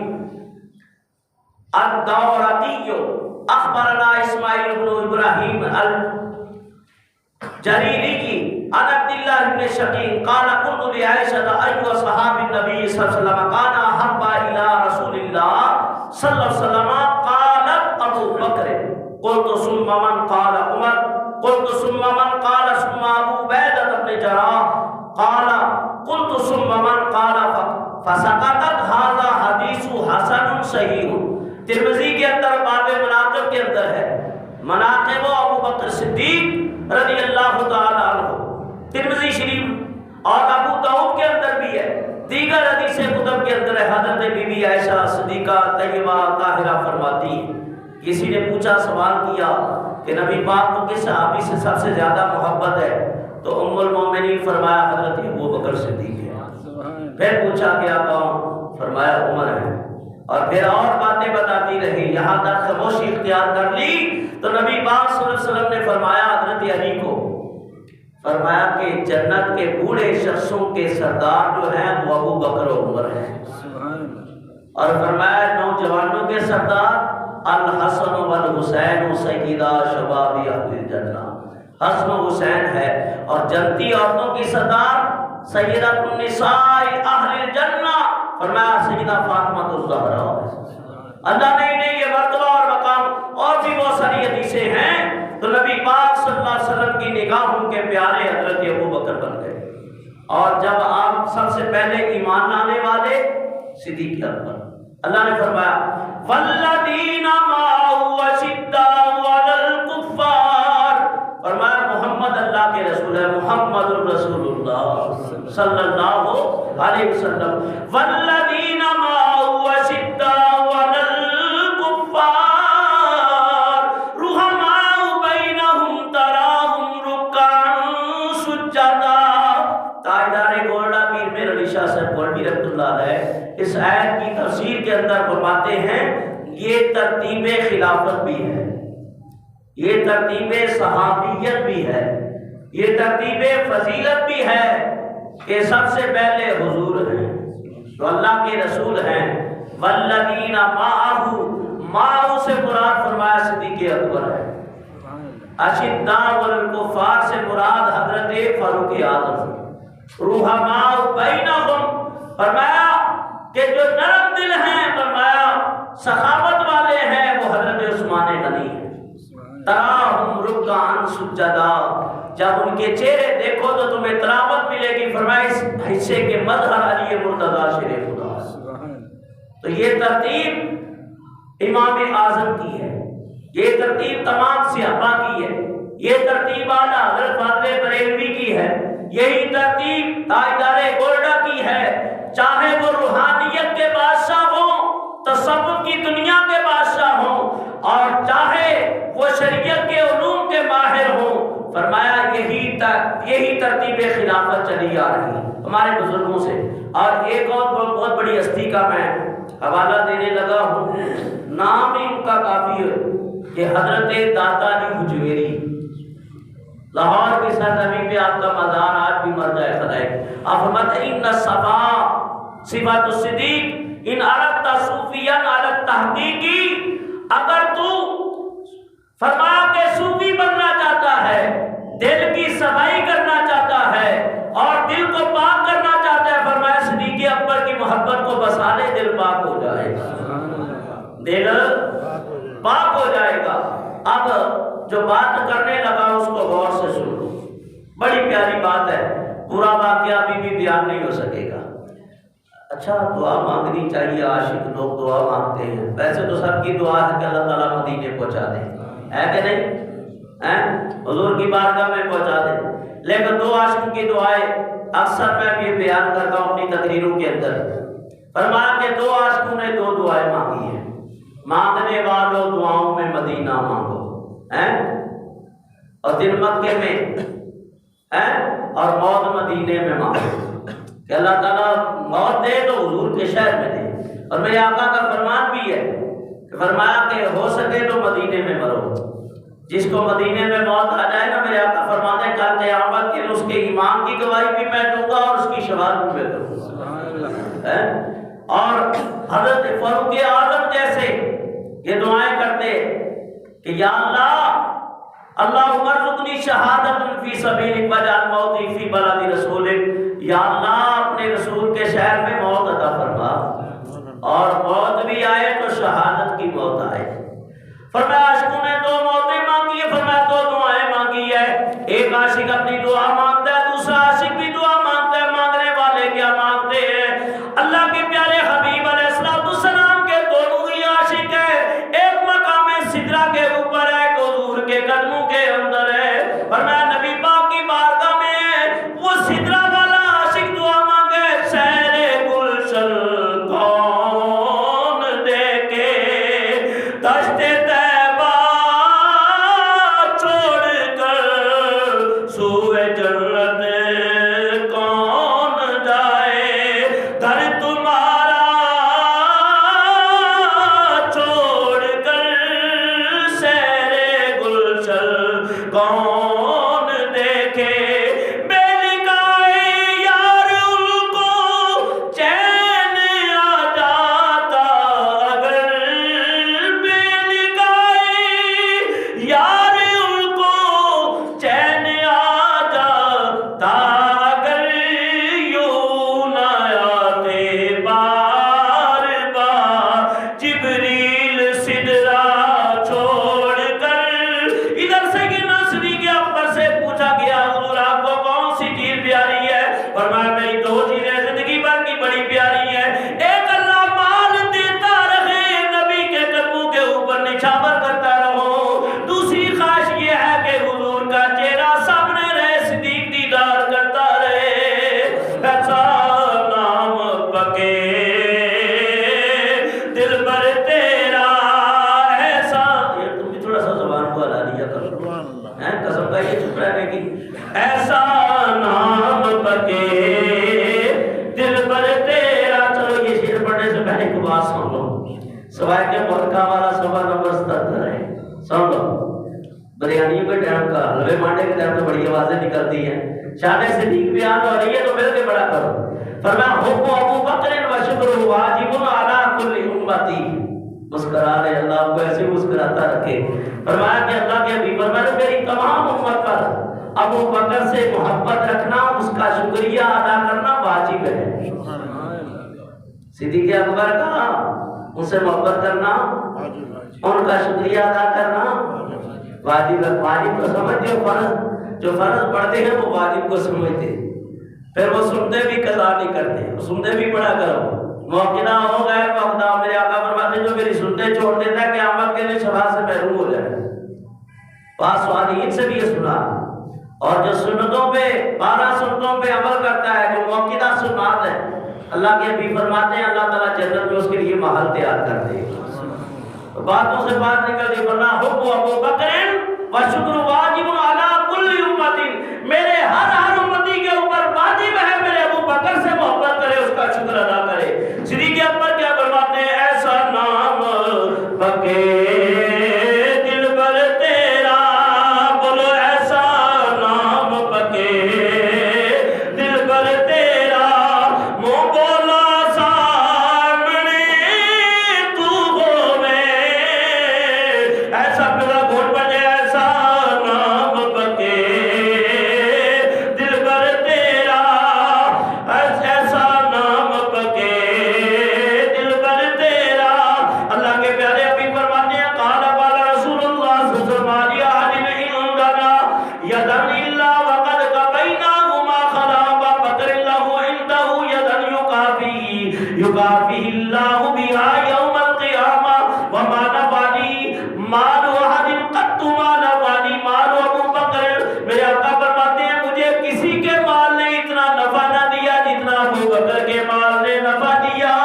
الدورقی اخبرنا اسماعیل بن ابراہیم الجریری عن عبد الله بن شقيق قال قلت لعائشة أيها أصحاب النبي صلى الله عليه وسلم كان أحب إلى رسول الله صلى الله عليه وسلم قالت أبو بكر قلت ثم من قال عمر قلت ثم من قال ثم أبو عبيدة بن جراح قال قلت ثم من قال فسقطت هذا حدیث حسن صحیح. ترمذی کے اندر باب مناقب کے اندر ہے مناقب ابو بکر صدیق رضی اللہ تعالی عنہ. ترمذی شریف اور ابو داؤد کے اندر بھی ہے، دیگر حدیث کتب کے اندر ہے. حضرت بی بی عائشہ صدیقہ طیبہ طاہرہ فرماتی ہیں، کسی نے پوچھا، سوال کیا کہ نبی پاک کو کس صحابی سے سب سے زیادہ محبت ہے؟ تو ام المومنین فرمایا حضرت ابو بکر صدیق ہے. پھر پوچھا کیا کون؟ فرمایا عمر ہے. اور پھر اور باتیں بتاتی رہی، یہاں تک خاموشی اختیار کر لی تو نبی پاک صلی اللہ علیہ وسلم نے فرمایا حضرت علی کو، فرمایا کہ جنت کے بوڑھے شخصوں کے سردار جو ہیں وہ ابو بکر و عمر ہیں. اور فرمایا نوجوانوں کے سردار الحسن والحسین سیدہ شباب اہل الجنہ. حسن و حسین ہے اور جنتی عورتوں کی سردار سیدہ النساء اہل الجنہ فرمایا سیدہ فاطمہ الزہرا. اللہ نے انہیں یہ مرتبہ اور مقام، اور بھی بہت ساری حدیثیں ہیں. تو نبی پاک صلی اللہ علیہ وسلم کی نگاہوں کے پیارے حضرت ابو بکر بن گئے. اور جب آپ سب سے پہلے ایمان لانے والے صدیق اکبر. اللہ نے فرمایا والذین معه اشداء علی الکفار. فرمایا محمد اللہ کے رسول ہے، محمد رسول اللہ صلی اللہ علیہ وسلم. والذین معه اشداء علی الکفار رحماء بینہم تراہم رکعا سجدا. تاجدار گولڈا پیر میر علی شاہ صاحب گولڈی رحمۃ اللہ علیہ اس آیت کی تفسیر کے اندر فرماتے ہیں یہ ترتیب خلافت بھی ہے، یہ ترتیب صحابیت بھی ہے، یہ ترتیب فضیلت بھی ہے کہ سب سے پہلے حضور ہیں تو اللہ کے رسول ہیں. والذین معہ سے مراد فرمایا صدیق اکبر ہے. اشداء والکفار سے مراد حضرت فاروق اعظم. رحماء بینہم فرمایا کہ جو نرم دل ہیں، فرمایا سخاوت والے ہیں، وہ حضرت عثمان غنی ہیں. تراہم رکعا سجدا، جب ان کے چہرے دیکھو تو تمہیں تلاوت ملے گی. فرمایا اس حصے کے مظہر علی مرتضی شیر خدا. تو یہ ترتیب امام اعظم کی ہے، یہ ترتیب تمام صحابہ کی ہے، یہ ترتیب اعلیٰ حضرت فاضل بریلوی کی ہے، یہی ترتیب تاجدار گولڈا کی ہے. چاہے وہ روحانیت کے بادشاہ ہوں، تصوف کی دنیا کے بادشاہ ہوں، اور چاہے وہ شریعت کے علوم کے ماہر ہوں. فرمایا یہی ترتیب خلافت چلی آ رہی ہے ہمارے بزرگوں سے. اور ایک اور بہت بڑی ہستی کا میں حوالہ دینے لگا ہوں، نام ہی ان کا کافی ہے کہ حضرت داتا علی حجویری. لاہور کی سرزمین پہ آپ کا مزار آج بھی مر جائے خدائے. آپ فرماتے ہیں ان صفا صفات الصدیق ان اردت صوفیاً علی التحقیقی. اگر تو فرمایا کہ صوفی بننا چاہتا ہے، دل کی صفائی کرنا چاہتا ہے اور دل کو پاک کرنا چاہتا ہے، فرمایا صدیق اکبر کی محبت کو بسا لے، دل پاک ہو جائے گا، دل پاک ہو جائے گا. اب جو بات کرنے لگا اس کو غور سے سن لو، بڑی پیاری بات ہے، پورا واقعہ بھی بیان نہیں ہو سکے گا. اچھا دعا مانگنی چاہیے، عاشق لوگ دعا مانگتے ہیں، ویسے تو سب کی دعا ہے کہ اللہ تعالیٰ مدینے پہنچا دے، ہے کہ نہیں؟ حضور کی بارگاہ میں پہنچا دے، لیکن دو عاشق کی دعائیں اکثر میں بھی بیان کرتا ہوں اپنی تقریروں کے اندر۔ فرمایا کہ دو عاشقوں نے دو دعائیں مانگی ہیں، مانگنے والوں دعاؤں میں مدینہ مانگو، اور دل مکے میں اور موت مدینے میں مانگو، کہ اللہ تعالیٰ موت دے تو حضور کے شہر میں دے۔ اور میرے آقا کا فرمان بھی ہے کہ فرمایا کہ ہو سکے تو مدینے میں مرو، جس کو مدینے میں موت آ جائے نا، میرے آقا فرماتے ہیں کل قیامت کے اس کے ایمان کی گواہی بھی میں دوں گا اور اس کی شفاعت بھی میں دوں گا۔ اور حضرت فاروق اعظم جیسے یہ دعائیں کرتے کہ یا اللہ اللہم ارزقنی شہادت فی سبیلک واجعل موتی فی بلد رسولک، یا اللہ اپنے رسول کے شہر میں موت عطا فرما، اور موت بھی آئے تو شہادت کی موت آئے۔ فرمایا عاشقوں نے دو موتیں مانگی ہے، فرمایا دو دعائیں مانگی ہے، ایک عاشق اپنی دعا مانگتا ہے، دوسرا عاشق بھی دعا مانگتا ہے۔ مانگنے والے کیا مانگتے ہیں؟ اللہ کے پیارے حبیب علیہ السلام کے دونوں ہی عاشق ہیں، ایک مقام سدرہ کے اوپر ہے، ایک حضور کے قدموں کے اندر ہے۔ فرمایا نبی پاک کی بارگاہ میں وہ سدرہ والا عاشق دعا مانگے، سیر گلشن کون دیکھے دشت طیبہ چھوڑ کر سوئے جنت کون جائے، در تمہارا چھوڑ کر سیر گلشن کون دیکھے، بے لقائے یار ان کو چین آ جاتا، اگر بے لقائے یار ان کو چین آ جاتا، اگر یوں نہ آتے بار بار جبریل سدرہ چھوڑ کر۔ ادھر سے کہ نصری کے اکبر سے پوچھا گیا حضور آپ کو کون سی چیز پیاری ہے؟ فرمایا میری دو چیزیں زندگی بھر کی بڑی پیاری ہے، ایک اللہ مال دیتا رہے، نبی کے قدموں کے اوپر نچھاور کرتا رہو، دوسری خواہش یہ ہے کہ حضور کا چہرہ سامنے رہے، صدیق دیدار کرتا رہے۔ ایسا نام بکے دل بر تیرا، ایسا، یہ تم بھی تھوڑا سا زبان کو ہلا دیا کرو، قسم کا یہ چپ رہنے کی، ایسا نام بکے دل بر تیرا۔ چلو یہ شعر پڑھنے سے پہلے ایک بات سن لو، سوائے کے ملکہ والا صفحہ نمبر 77 ہے، سن لو۔ بریانیوں کے ٹائم کا، حلوے مانڈے کے ٹائم تو بڑی آوازیں نکلتی ہیں، شان صدیق بیان ہو رہی ہے تو مل کے بڑا کرو۔ فرمایا حب ابو بکر و شکر واجب علی کل امتی، مسکرا رہے، اللہ آپ کو ایسے مسکراتا رکھے۔ فرمایا کہ اللہ کے حبیب فرمایا میری تمام امت پر ابو بکر سے محبت رکھنا، اس کا شکریہ ادا کرنا واجب ہے۔ صدیق اکبر کا ان سے محبت کرنا، ان کا شکریہ ادا کرنا واجب ہے۔ واجب کو سمجھتے ہو، فرض جو فرض پڑھتے ہیں وہ واجب کو سمجھتے ہیں، پھر وہ سنتے بھی قضا نہیں کرتے، سنتے بھی پڑھا کرو، موقع ہو غیر موقع۔ میرے آقا فرماتے جو میری سنتے چھوڑ دیتا ہے قیامت کے لیے شفاعت سے محروم ہو جائے۔ پاس صالحین سے بھی یہ سنا، اور جو سنتوں پہ 12 سنتوں پہ عمل کرتا ہے، جو موقع سنات ہے، اللہ کے حبیب فرماتے ہیں اللہ تعالیٰ جنت میں اس کے لیے محل تیار کرتے ہیں۔ باتوں سے بات نکلتی، فرمایا حب ابو بکر و شکر واجب علی کل امت، میرے ہر امتی کے اوپر واجب ہے میرے ابو بکر سے محبت کرے، اس کا شکر ادا کرے۔ صدیق اکبر کیا فرماتے ہیں؟ ایسا نام بکے دل بر تیرا، بولو ایسا نام بکے دل بر تیرا، منہ بولا سامنے تو ہوے، ایسا پہلا گھوٹ بجے، ایسا یکافئہ اللہ بہا یوم القیامہ وما نفعنی مال احد قط ما نفعنی مال ابو بکر. میرے آقا فرماتے ہیں مجھے کسی کے مال نے اتنا نفع نہ دیا جتنا ابو بکر کے مال نے نفع دیا.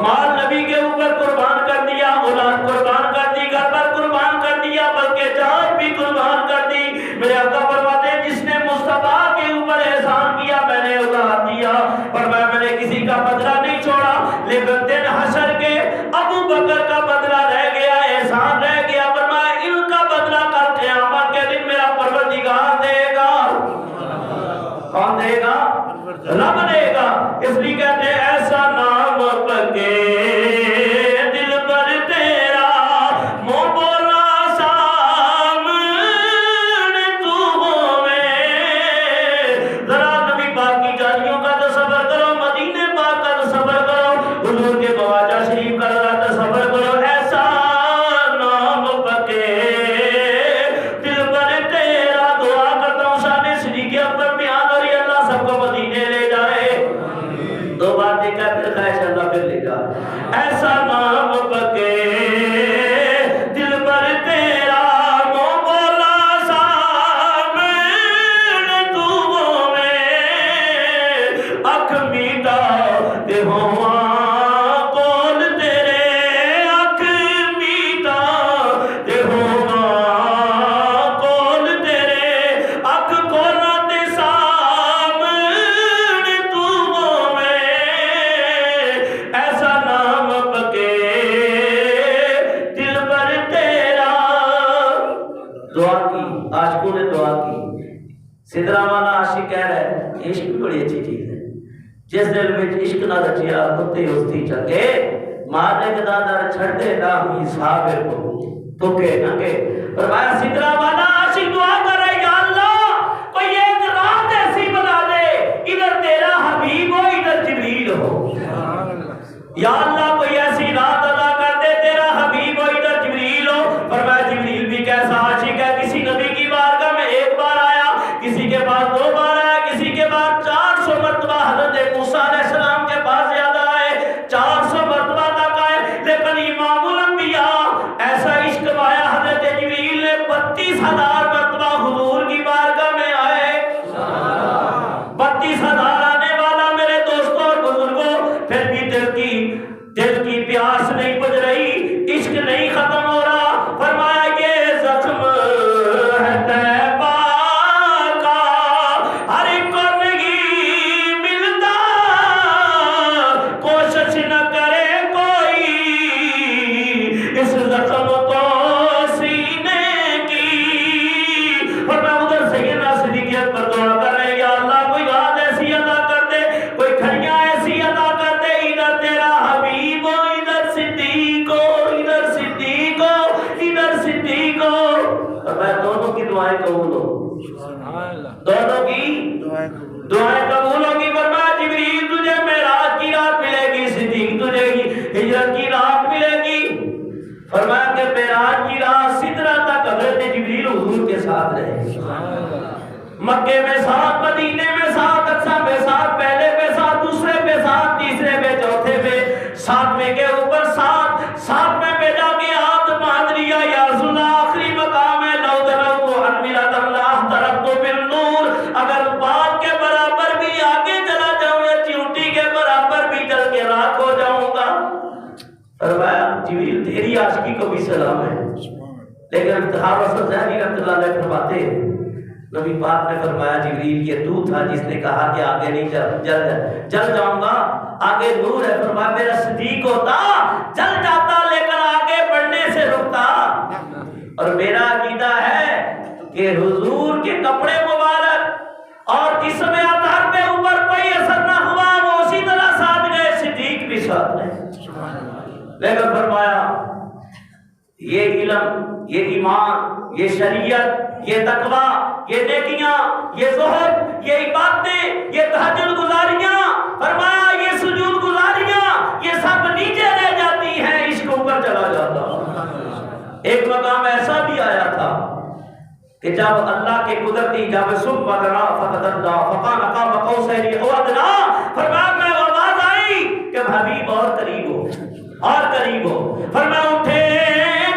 مال نبی کے اوپر قربان کر دیا، اولاد قربان کر دی، گھر پر قربان کر دیا، بلکہ جان بھی قربان کر دی. میرے آقا فرماتے ہیں جس نے مصطفیٰ کے اوپر احسان کیا میں نے اتار دیا. فرمایا میں نے کسی کا بدلہ نہیں چھوڑا، لیکن دن حشر کے ابو بکر کا بدلہ رہ گیا، احسان رہ گیا. فرمایا ان کا بدلہ کل قیامت کے دن میرا پروردگار دے گا. کون دے گا؟ رب دے گا. اس لیے کہتے ہیں ایسا نام پکے دل پر تیرا منہ بولا سامنے تو ہوے. ذرا نبی پاک کی جانیوں کا تصور کرو، مدینے پاک کا تصور کرو، حضور کے خواجہ شریف کا تصور کرو. ایسا نام پکے دل پر تیرا. دعا کرتا ہوں شان صدیق اکبر بیان اور اللہ سب کو مدینے لے جائے. دو بار دیکھا پھر خواہش اللہ پھر لے جا. ایسا نام پکے دل پر تیرا منہ بولا سامنے تو ہوے. اکھ میٹا تے ہواں کول تیرے، اکھ میٹا تے ہواں کول تیرے، اکھ کھولا تے سامنے تو ہوے. ایسا نام پکے دل پر تیرا. دعا کی، عاشقوں نے دعا کی. سدرا والا عاشق کہہ رہا ہے عشق بھی بڑی اچھی چیز ہے. جس دل میں عشق نہ رچیا کتے استی چکے، مارنے کے دادر چھڑ دے نہ ہوئی صابر کو پکے ننگے. فرمایا سدرا والا عاشق دعا کر رہا ہے یا اللہ کوئی ایک رات ایسی بنا دے ادھر تیرا حبیب ہو ادھر جبریل ہو. یا اللہ کوئی ایسی رات عطا کر دے تیرا حبیب ہو ادھر جبریل ہو. فرمایا جبریل بھی کیسا عاشق ہے، کسی نبی کی بارگاہ میں ایک بار آیا، کسی کے پاس دو بار آیا، کسی کے پاس 400 مرتبہ. حضرت موسیٰ علیہ السلام کے پاس زیادہ آئے، 400 مرتبہ تک آئے. لیکن امام الانبیاء ایسا عشق پایا حضرت جبریل نے 32,000 مرتبہ حضور کی بارگاہ میں آئے. 32,000 آنے والا میرے دوستوں اور بزرگوں، پھر بھی دل کی پیاس نہیں بجھ رہی، عشق نہیں ختم ہو رہا. فرمایا یہ زخم ہے طیبہ کا ہر ایک کو نہیں ملتا، کوشش نہ کرے کوئی اس زخم کو سینے کی. فرمایا ادھر سیدنا صدیق اکبر دعا کر رہے ہیں یا اللہ کوئی رات ایسی عطا کر دے، کوئی گھڑیاں ایسی عطا کر دے ادھر تیرا حبیب ہو ادھر صدیق ہو ادھر صدیق ہو ادھر صدیق ہو. فرمایا دونوں کی دعائیں قبول ہو، دونوں کی دعائیں قبول ہوگی. فرمایا جبریل تجھے معراج کی رات ملے گی، صدیق تجھے ہجرت کی رات ملے گی. فرمایا کہ معراج کی رات سدرا تک حضرت جبریل حضور کے ساتھ رہے. مکے میں ساتھ، مدینے میں ساتھ، اقصی میں ساتھ، پہلے پہ ساتھ، دوسرے پہ ساتھ، تیسرے پہ، چوتھے پہ، ساتویں کے اوپر ساتھ، ساتویں پہ جا کے ہاتھ باندھ لیا. یا رسول اللہ آخری مقام ہے لو درو ان ملت اللہ ترکت بالنور. اگر بات کے برابر بھی آگے چلا جاؤں یا چیونٹی کے برابر بھی چل کے راکھ ہو جاؤں گا. فرمایا جبریل تیری عاشقی کو بھی سلام ہے. لیکن افتخار حسن ذہنی رحمۃ اللہ علیہ فرماتے ہیں نبی پاک نے فرمایا جبریل یہ تو تھا جس نے کہا کہ آگے نہیں جل جاؤں گا، آگے نور ہے. فرمایا میرا صدیق ہوتا جل جاتا لیکن آگے بڑھنے سے رکتا. اور میرا عقیدہ ہے کہ حضور کے کپڑے مبارک اور جسم اطہر پہ اوپر کوئی اثر نہ ہوا، وہ اسی طرح ساتھ گئے، صدیق بھی ساتھ گئے. لیکن فرمایا یہ علم، یہ ایمان، یہ شریعت، یہ تقوی، یہ نیکیاں، یہ زہد، یہ عبادتیں، یہ تہجد گزاریاں، فرمایا یہ سجود گزاریاں، یہ سب نیچے رہ جاتی ہیں، عشق اوپر چلا جاتا. ایک مقام ایسا بھی آیا تھا کہ جب اللہ کے قدرتی جب ثم دنا فتدنا فقال قام قوسین او ادنا، فرمایا میں آواز آئی کہ حبیب اور قریب ہو اور قریب ہو. فرمایا اٹھے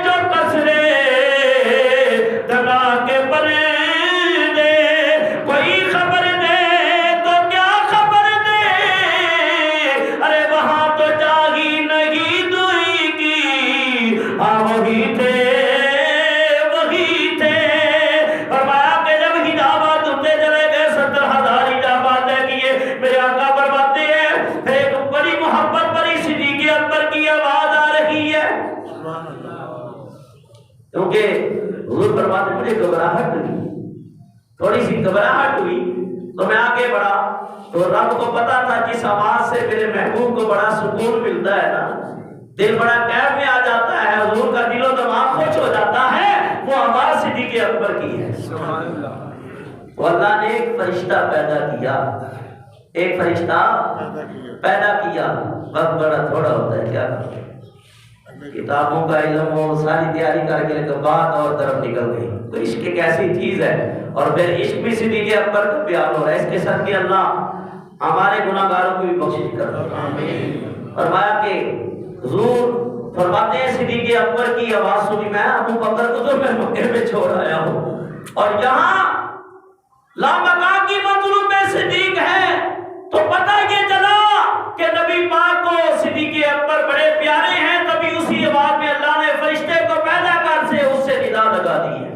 جو کسرے دگا کے پرندے کوئی خبر دے تو کیا خبر دے ارے وہاں تو جاگی نہیں دوئی کی ہاں وہی تھے کیونکہ حضور فرماتے مجھے گھبراہٹ ہوئی تھوڑی سی گھبراہٹ ہوئی تو میں آگے بڑھا تو رب کو پتا تھا جس آواز سے میرے محبوب کو بڑا سکون ملتا ہے نا دل بڑا قید میں آ جاتا ہے حضور کا دل و دماغ خوش ہو جاتا ہے وہ آواز صدیق اکبر کی ہے. تو اللہ نے ایک فرشتہ پیدا کیا ایک فرشتہ پیدا کیا. وقت بڑا تھوڑا ہوتا ہے کیا کتابوں کا علم ہو ساری تیاری کر کے لیکن بات اور طرف نکل گئی. تو عشق ایک ایسی چیز ہے اور پھر عشق بھی صدیق اکبر کا بیان ہو رہا ہے. اس کے ساتھ کہ اللہ ہمارے گناہ گاروں کو بھی بخشش کر دے. فرمایا کہ حضور فرماتے ہیں صدیق اکبر کی آواز سنی میں ابو بکر کو تو میں مکے میں چھوڑ آیا ہوں اور یہاں لامکان کی منظور میں صدیق ہے. تو پتہ یہ چلا کہ نبی پاک کو صدیق اکبر بڑے پیارے ہیں. تبھی اسی آواز میں اللہ نے فرشتے کو پیدا کر سے اس سے ندا لگا دی ہے.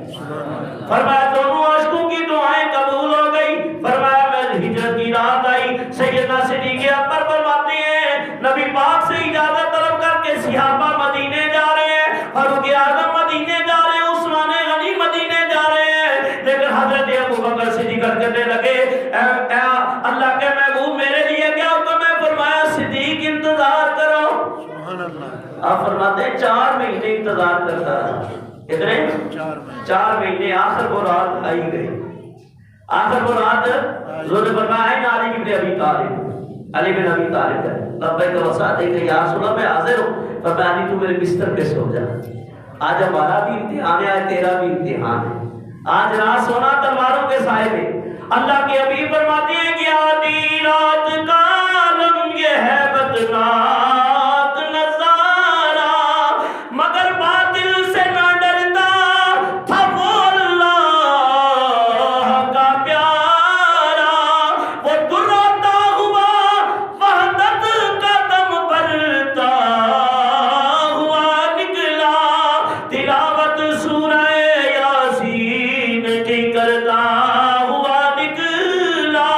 فرمایا دونوں عاشقوں کی دعائیں قبول ہو گئی. فرمایا میں ہجرت کی رات آئی. سیدنا صدیق اکبر فرماتے ہیں نبی پاک سے اجازت طلب کر کے صحابہ مدینے جا رہے ہیں. فاروق اعظم مدینے جا رہے ہیں. عثمان غنی مدینے جا رہے ہیں. لیکن حضرت ابو بکر صدیق کہنے لگے اللہ کے محبوب میرے لیے کیا حکم ہے. فرمایا صدیق انتظار کرو. آپ فرماتے ہیں 4 مہینے انتظار کرتا رہا. کتنے 4 مہینے. آخر وہ رات آئی گئی. آخر وہ رات حضور نے فرمایا علی بن ابی طالب علی بن ابی طالب ہے لبیک و سعدیک یا رسول اللہ میں حاضر ہوں. فرمایا علی تو میرے بستر پہ سو جا. آج ہمارا بھی امتحان ہے آج تیرا بھی امتحان ہے. آج رات سونا تلواروں کے سائے میں. اللہ کے حبیب فرماتے ہیں کہ آدھی رات کا عالم یہ ہے بدناک نظارہ مگر باطل سے نہ ڈرتا تھا وہ اللہ کا پیارا. وہ دراتا ہوا وحدت کا دم بھرتا ہوا نکلا تلاوت سورہ یاسین کی کرتا ہوا نکلا.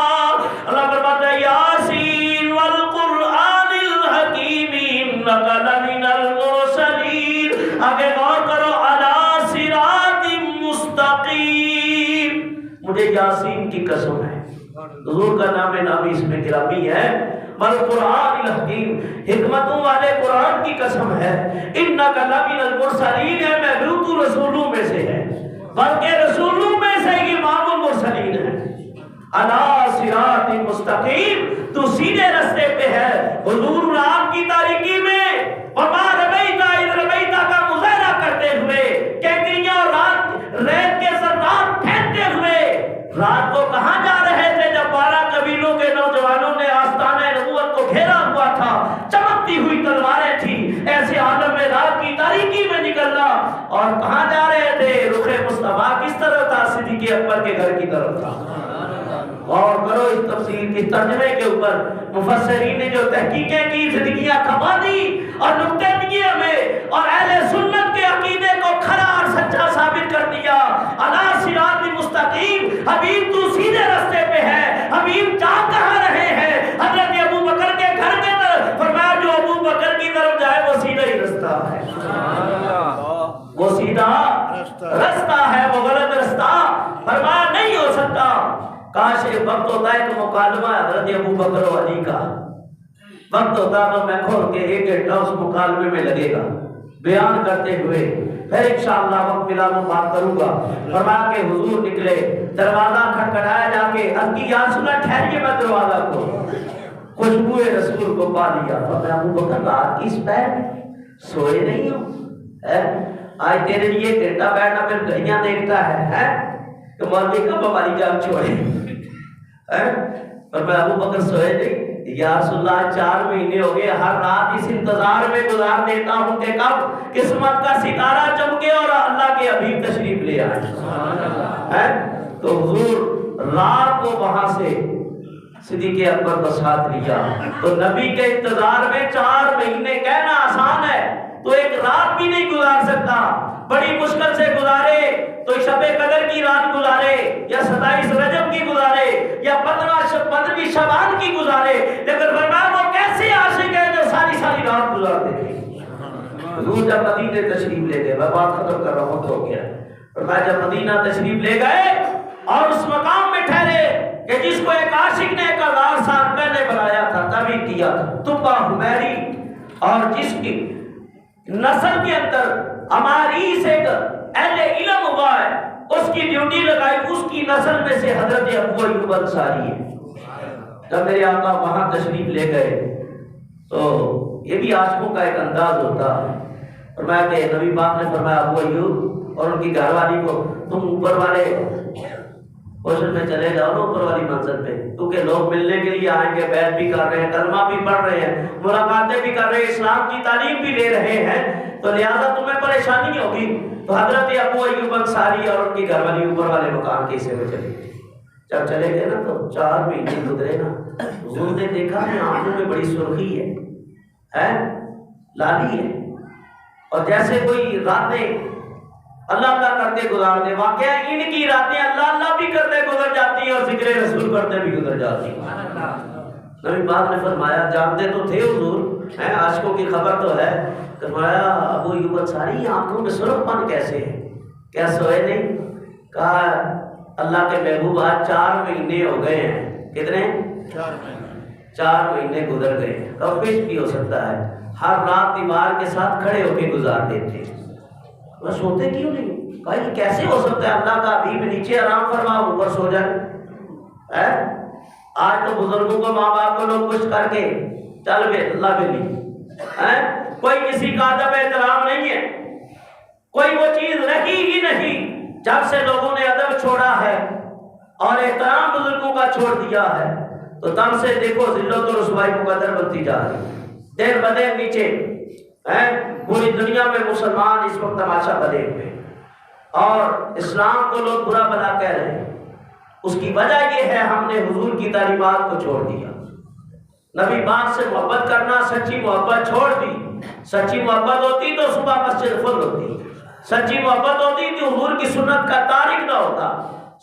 اللہ فرماتا ہے یاسین والقرآن الحکیم انک لمن المرسلین. آگے غور کرو علی صراط مستقیم. مجھے یاسین کی قسم ہے حضور کا نام نامی اس میں گرامی ہے. والقرآن الحکیم حکمتوں والے قرآن کی قسم ہے. انک لمن المرسلین ہے میں تو رسولوں میں سے ہے بلکہ رسولوں میں سے امام المرسلین ہے. علی صراط مستقیم تو سیدھے راستے پہ ہے. حضور رات کی تاریکی میں وما رمیتا اذ رمیتا کا مظاہرہ کرتے ہوئے کیکریاں اور رات ریت کے ذرات پھینکتے ہوئے رات کو کہاں جا رہے تھے جب 12 قبیلوں کے نوجوانوں نے آستانہ نبوت کو گھیرا ہوا تھا. چمکتی ہوئی تلواریں تھیں. ایسے عالم میں رات کی تاریکی میں نکلنا اور کہاں جا رہے تھے. رخ مصطفیٰ کس طرف تھا. صدیق اکبر کے گھر کی طرف تھا. اور کرو اس تفسیر کے ترجمے کے اوپر مفسرین نے جو تحقیقیں کی زندگیاں کھپا دی اور نقطے دیے ہمیں اور اہل سنت کے عقیدے کو کھرا اور سچا ثابت کر دیا. علی صراط مستقیم حبیب تو سیدھے راستے پہ ہے. حبیب جا کہاں رہے ہیں. حضرت ابو بکر کے گھر کے طرف. فرمایا جو ابو بکر کی طرف جائے وہ سیدھا ہی رستہ ہے. وہ سیدھا رستہ ہے وہ غلط رستہ فرمایا نہیں ہو سکتا. کاش ایک وقت ہوتا ہے کہ مکالمہ حضرت ابو بکر و علی کا وقت ہوتا تو میں کھول کے 1 گھنٹہ اس مکالمے میں لگے گا بیان کرتے ہوئے. پھر انشاءاللہ وقت ملا میں بات کروں گا. فرمایا کہ حضور نکلے. دروازہ کھٹکھٹایا جا کے عرض کی یا رسول اللہ ٹھہریے. میں دروازہ کو خوشبو رسول کو پا لیا. فرمایا ابو بکر رات کی اس پیر سوئے نہیں ہو آج تیرے لیے 1 گھنٹہ بیٹھنا پھر گھڑیاں دیکھتا ہے کہ مولوی کب ہماری جان چھوڑے. اور میں ابو بکر سوئے نہیں یا رسول اللہ 4 مہینے ہو گئے ہر رات اس انتظار میں گزار دیتا ہوں کہ کب قسمت کا ستارہ چمکے اور اللہ کے حبیب تشریف لے آئے. تو حضور رات کو وہاں سے صدیق اکبر کو ساتھ لیا. تو نبی کے انتظار میں 4 مہینے کہنا آسان ہے، تو ایک رات بھی نہیں گزار سکتا. بڑی مشکل سے گزارے تو شب قدر کی رات گزارے، یا 27 رجب کی گزارے، یا 15 شعبان کی گزارے، لیکن فرمایا وہ کیسے عاشق ہے جو ساری رات گزارتے تھے. حضور جب مدینے تشریف لے گئے، میں بات ختم کر رہا ہوں، ہو گیا. فرمایا جب مدینہ تشریف لے گئے اور اس مقام میں ٹھہرے کہ جس کو ایک عاشق نے 1000 سال پہلے بنایا تھا، تعمیر کیا تھا، تبا حمیری، اور جس کی نسل کے اندر ہماری سے اہل علم ہوا ہے، اس کی ڈیوٹی لگائی، اس کی نسل میں سے حضرت ابو ایوب انصاری ہے. جب میرے آقا وہاں تشریف لے گئے تو یہ بھی عاشقوں کا ایک انداز ہوتا ہے. فرمایا کہ نبی پاک نے فرمایا ابو ایوب اور ان کی گھر والی کو تم اوپر والے پوشن میں چلے جاؤ نا، اوپر والی منزل پہ، کیونکہ لوگ ملنے کے لیے آئیں گے، بیعت بھی کر رہے ہیں، کلمہ بھی پڑھ رہے ہیں، ملاقاتیں بھی کر رہے ہیں، اسلام کی تعلیم بھی لے رہے ہیں، تو لہٰذا تمہیں پریشانی ہوگی. تو حضرت ابو ایوب انصاری اور ان کی گھر والی اوپر والے مکان کے حصے میں چلے گئے. جب چلے گئے نا تو 4 مہینے گزرے نا، حضور نے دیکھا کہ آنکھوں میں بڑی سرخی ہے، لالی ہے، اور جیسے کوئی راتیں اللہ اللہ کرتے گزار دے. واقعہ ان کی راتیں اللہ اللہ بھی کرتے گزر جاتی ہیں اور ذکر رسول کرتے بھی گزر جاتی ہیں. نبی پاک نے فرمایا جانتے تو تھے حضور، عاشقوں کی خبر تو ہے. فرمایا ابو ایوب انصاری آنکھوں میں سرخ پن کیسے ہے، کیا سوئے نہیں؟ کہا اللہ کے محبوب آج 4 مہینے ہو گئے ہیں. کتنے؟ 4 مہینے گزر گئے ہیں. کبش بھی ہو سکتا ہے، ہر رات دیوار کے ساتھ کھڑے ہو کے گزار دیتے. میں سوتے کیوں نہیں؟ کہا یہ کیسے ہو سکتا ہے؟ اللہ کا حبیب نیچے آرام فرما، اوپر سو جائے. آج تو بزرگوں کو، ماں باپ کو لوگ کچھ کر کے چل بے اللہ بے لی، کوئی کسی کا ادب احترام نہیں ہے، کوئی وہ چیز رہی ہی نہیں. جب سے لوگوں نے ادب چھوڑا ہے اور احترام بزرگوں کا چھوڑ دیا ہے تو تب سے دیکھو ذلت و رسوائی مقدر بنتی جا رہی. دیر بدیر نیچے پوری دنیا میں مسلمان اس وقت تماشا بنے ہوئے اور اسلام کو لوگ برا بنا کہہ رہے ہیں. اس کی وجہ یہ ہے ہم نے حضور کی تعلیمات کو چھوڑ دیا. نبی پاک سے محبت کرنا، سچی محبت چھوڑ دی. سچی محبت ہوتی تو صبح مسجد فل ہوتی، سچی محبت ہوتی تو حضور کی سنت کا تارک نہ ہوتا،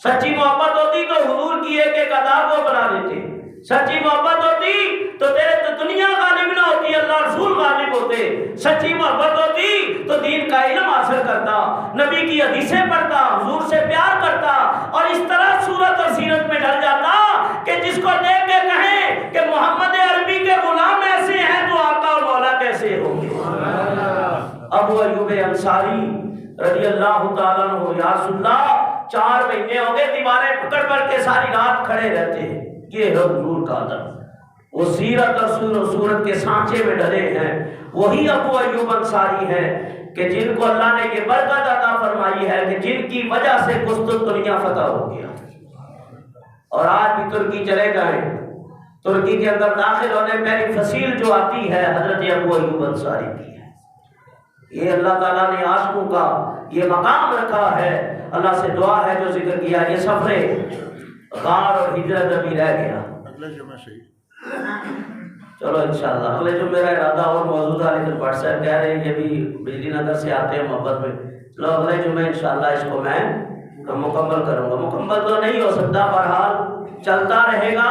سچی محبت ہوتی تو حضور کی ایک ایک ادا کو بنا دیتے، سچی محبت ہوتی تو تیرے تو دنیا غالب نہ ہوتی، اللہ رسول غالب ہوتے. سچی محبت ہوتی تو دین کا علم حاصل کرتا، نبی کی حدیثیں پڑھتا، حضور سے پیار کرتا، اور اس طرح صورت اور سیرت میں ڈھل جاتا کہ جس کو دیکھ کے کہیں کہ محمد عربی کے غلام ایسے ہیں تو آقا اور مولا کیسے ہوں گے. ابو ایوب انصاری رضی اللہ تعالیٰ عنہ، یا رسول اللہ 4 مہینے ہو گئے دیواریں پکڑ کر کے ساری رات کھڑے رہتے ہیں. یہ ہے حضور کا ادب. وہ سیرت اور صورت کے سانچے میں ڈلے ہیں. وہی ابو ایوب انصاری ہیں کہ جن کو اللہ نے یہ برکت عطا فرمائی ہے کہ جن کی وجہ سے قسطنطنیہ فتح ہو گیا. اور آج بھی ترکی چلے جائیں، ترکی کے اندر داخل ہونے پہلی فصیل جو آتی ہے حضرت ابو ایوب انصاری کی ہے. یہ اللہ تعالیٰ نے عاشقوں کا یہ مقام رکھا ہے. اللہ سے دعا ہے جو ذکر کیا، یہ سفر غار اور ہجرت ابھی رہ گیا. اگلے جمعہ سے چلو انشاءاللہ اگلے جو میرا ارادہ اور موجود ہے، لیکن واٹس ایپ کہہ رہے ہیں یہ بھی بجلی نگر سے آتے ہیں محبت میں. چلو اگلے جمعے انشاءاللہ اس کو میں مکمل کروں گا. مکمل تو نہیں ہو سکتا، بہرحال چلتا رہے گا.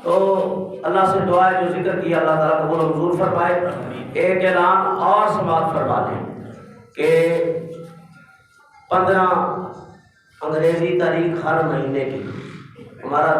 تو اللہ سے دعا ہے جو ذکر کیا اللہ تعالیٰ قبول و منظور فرمائے. ایک اعلان اور سماعت فرما دیں کہ 15 انگریزی تاریخ ہر مہینے کی ہمارا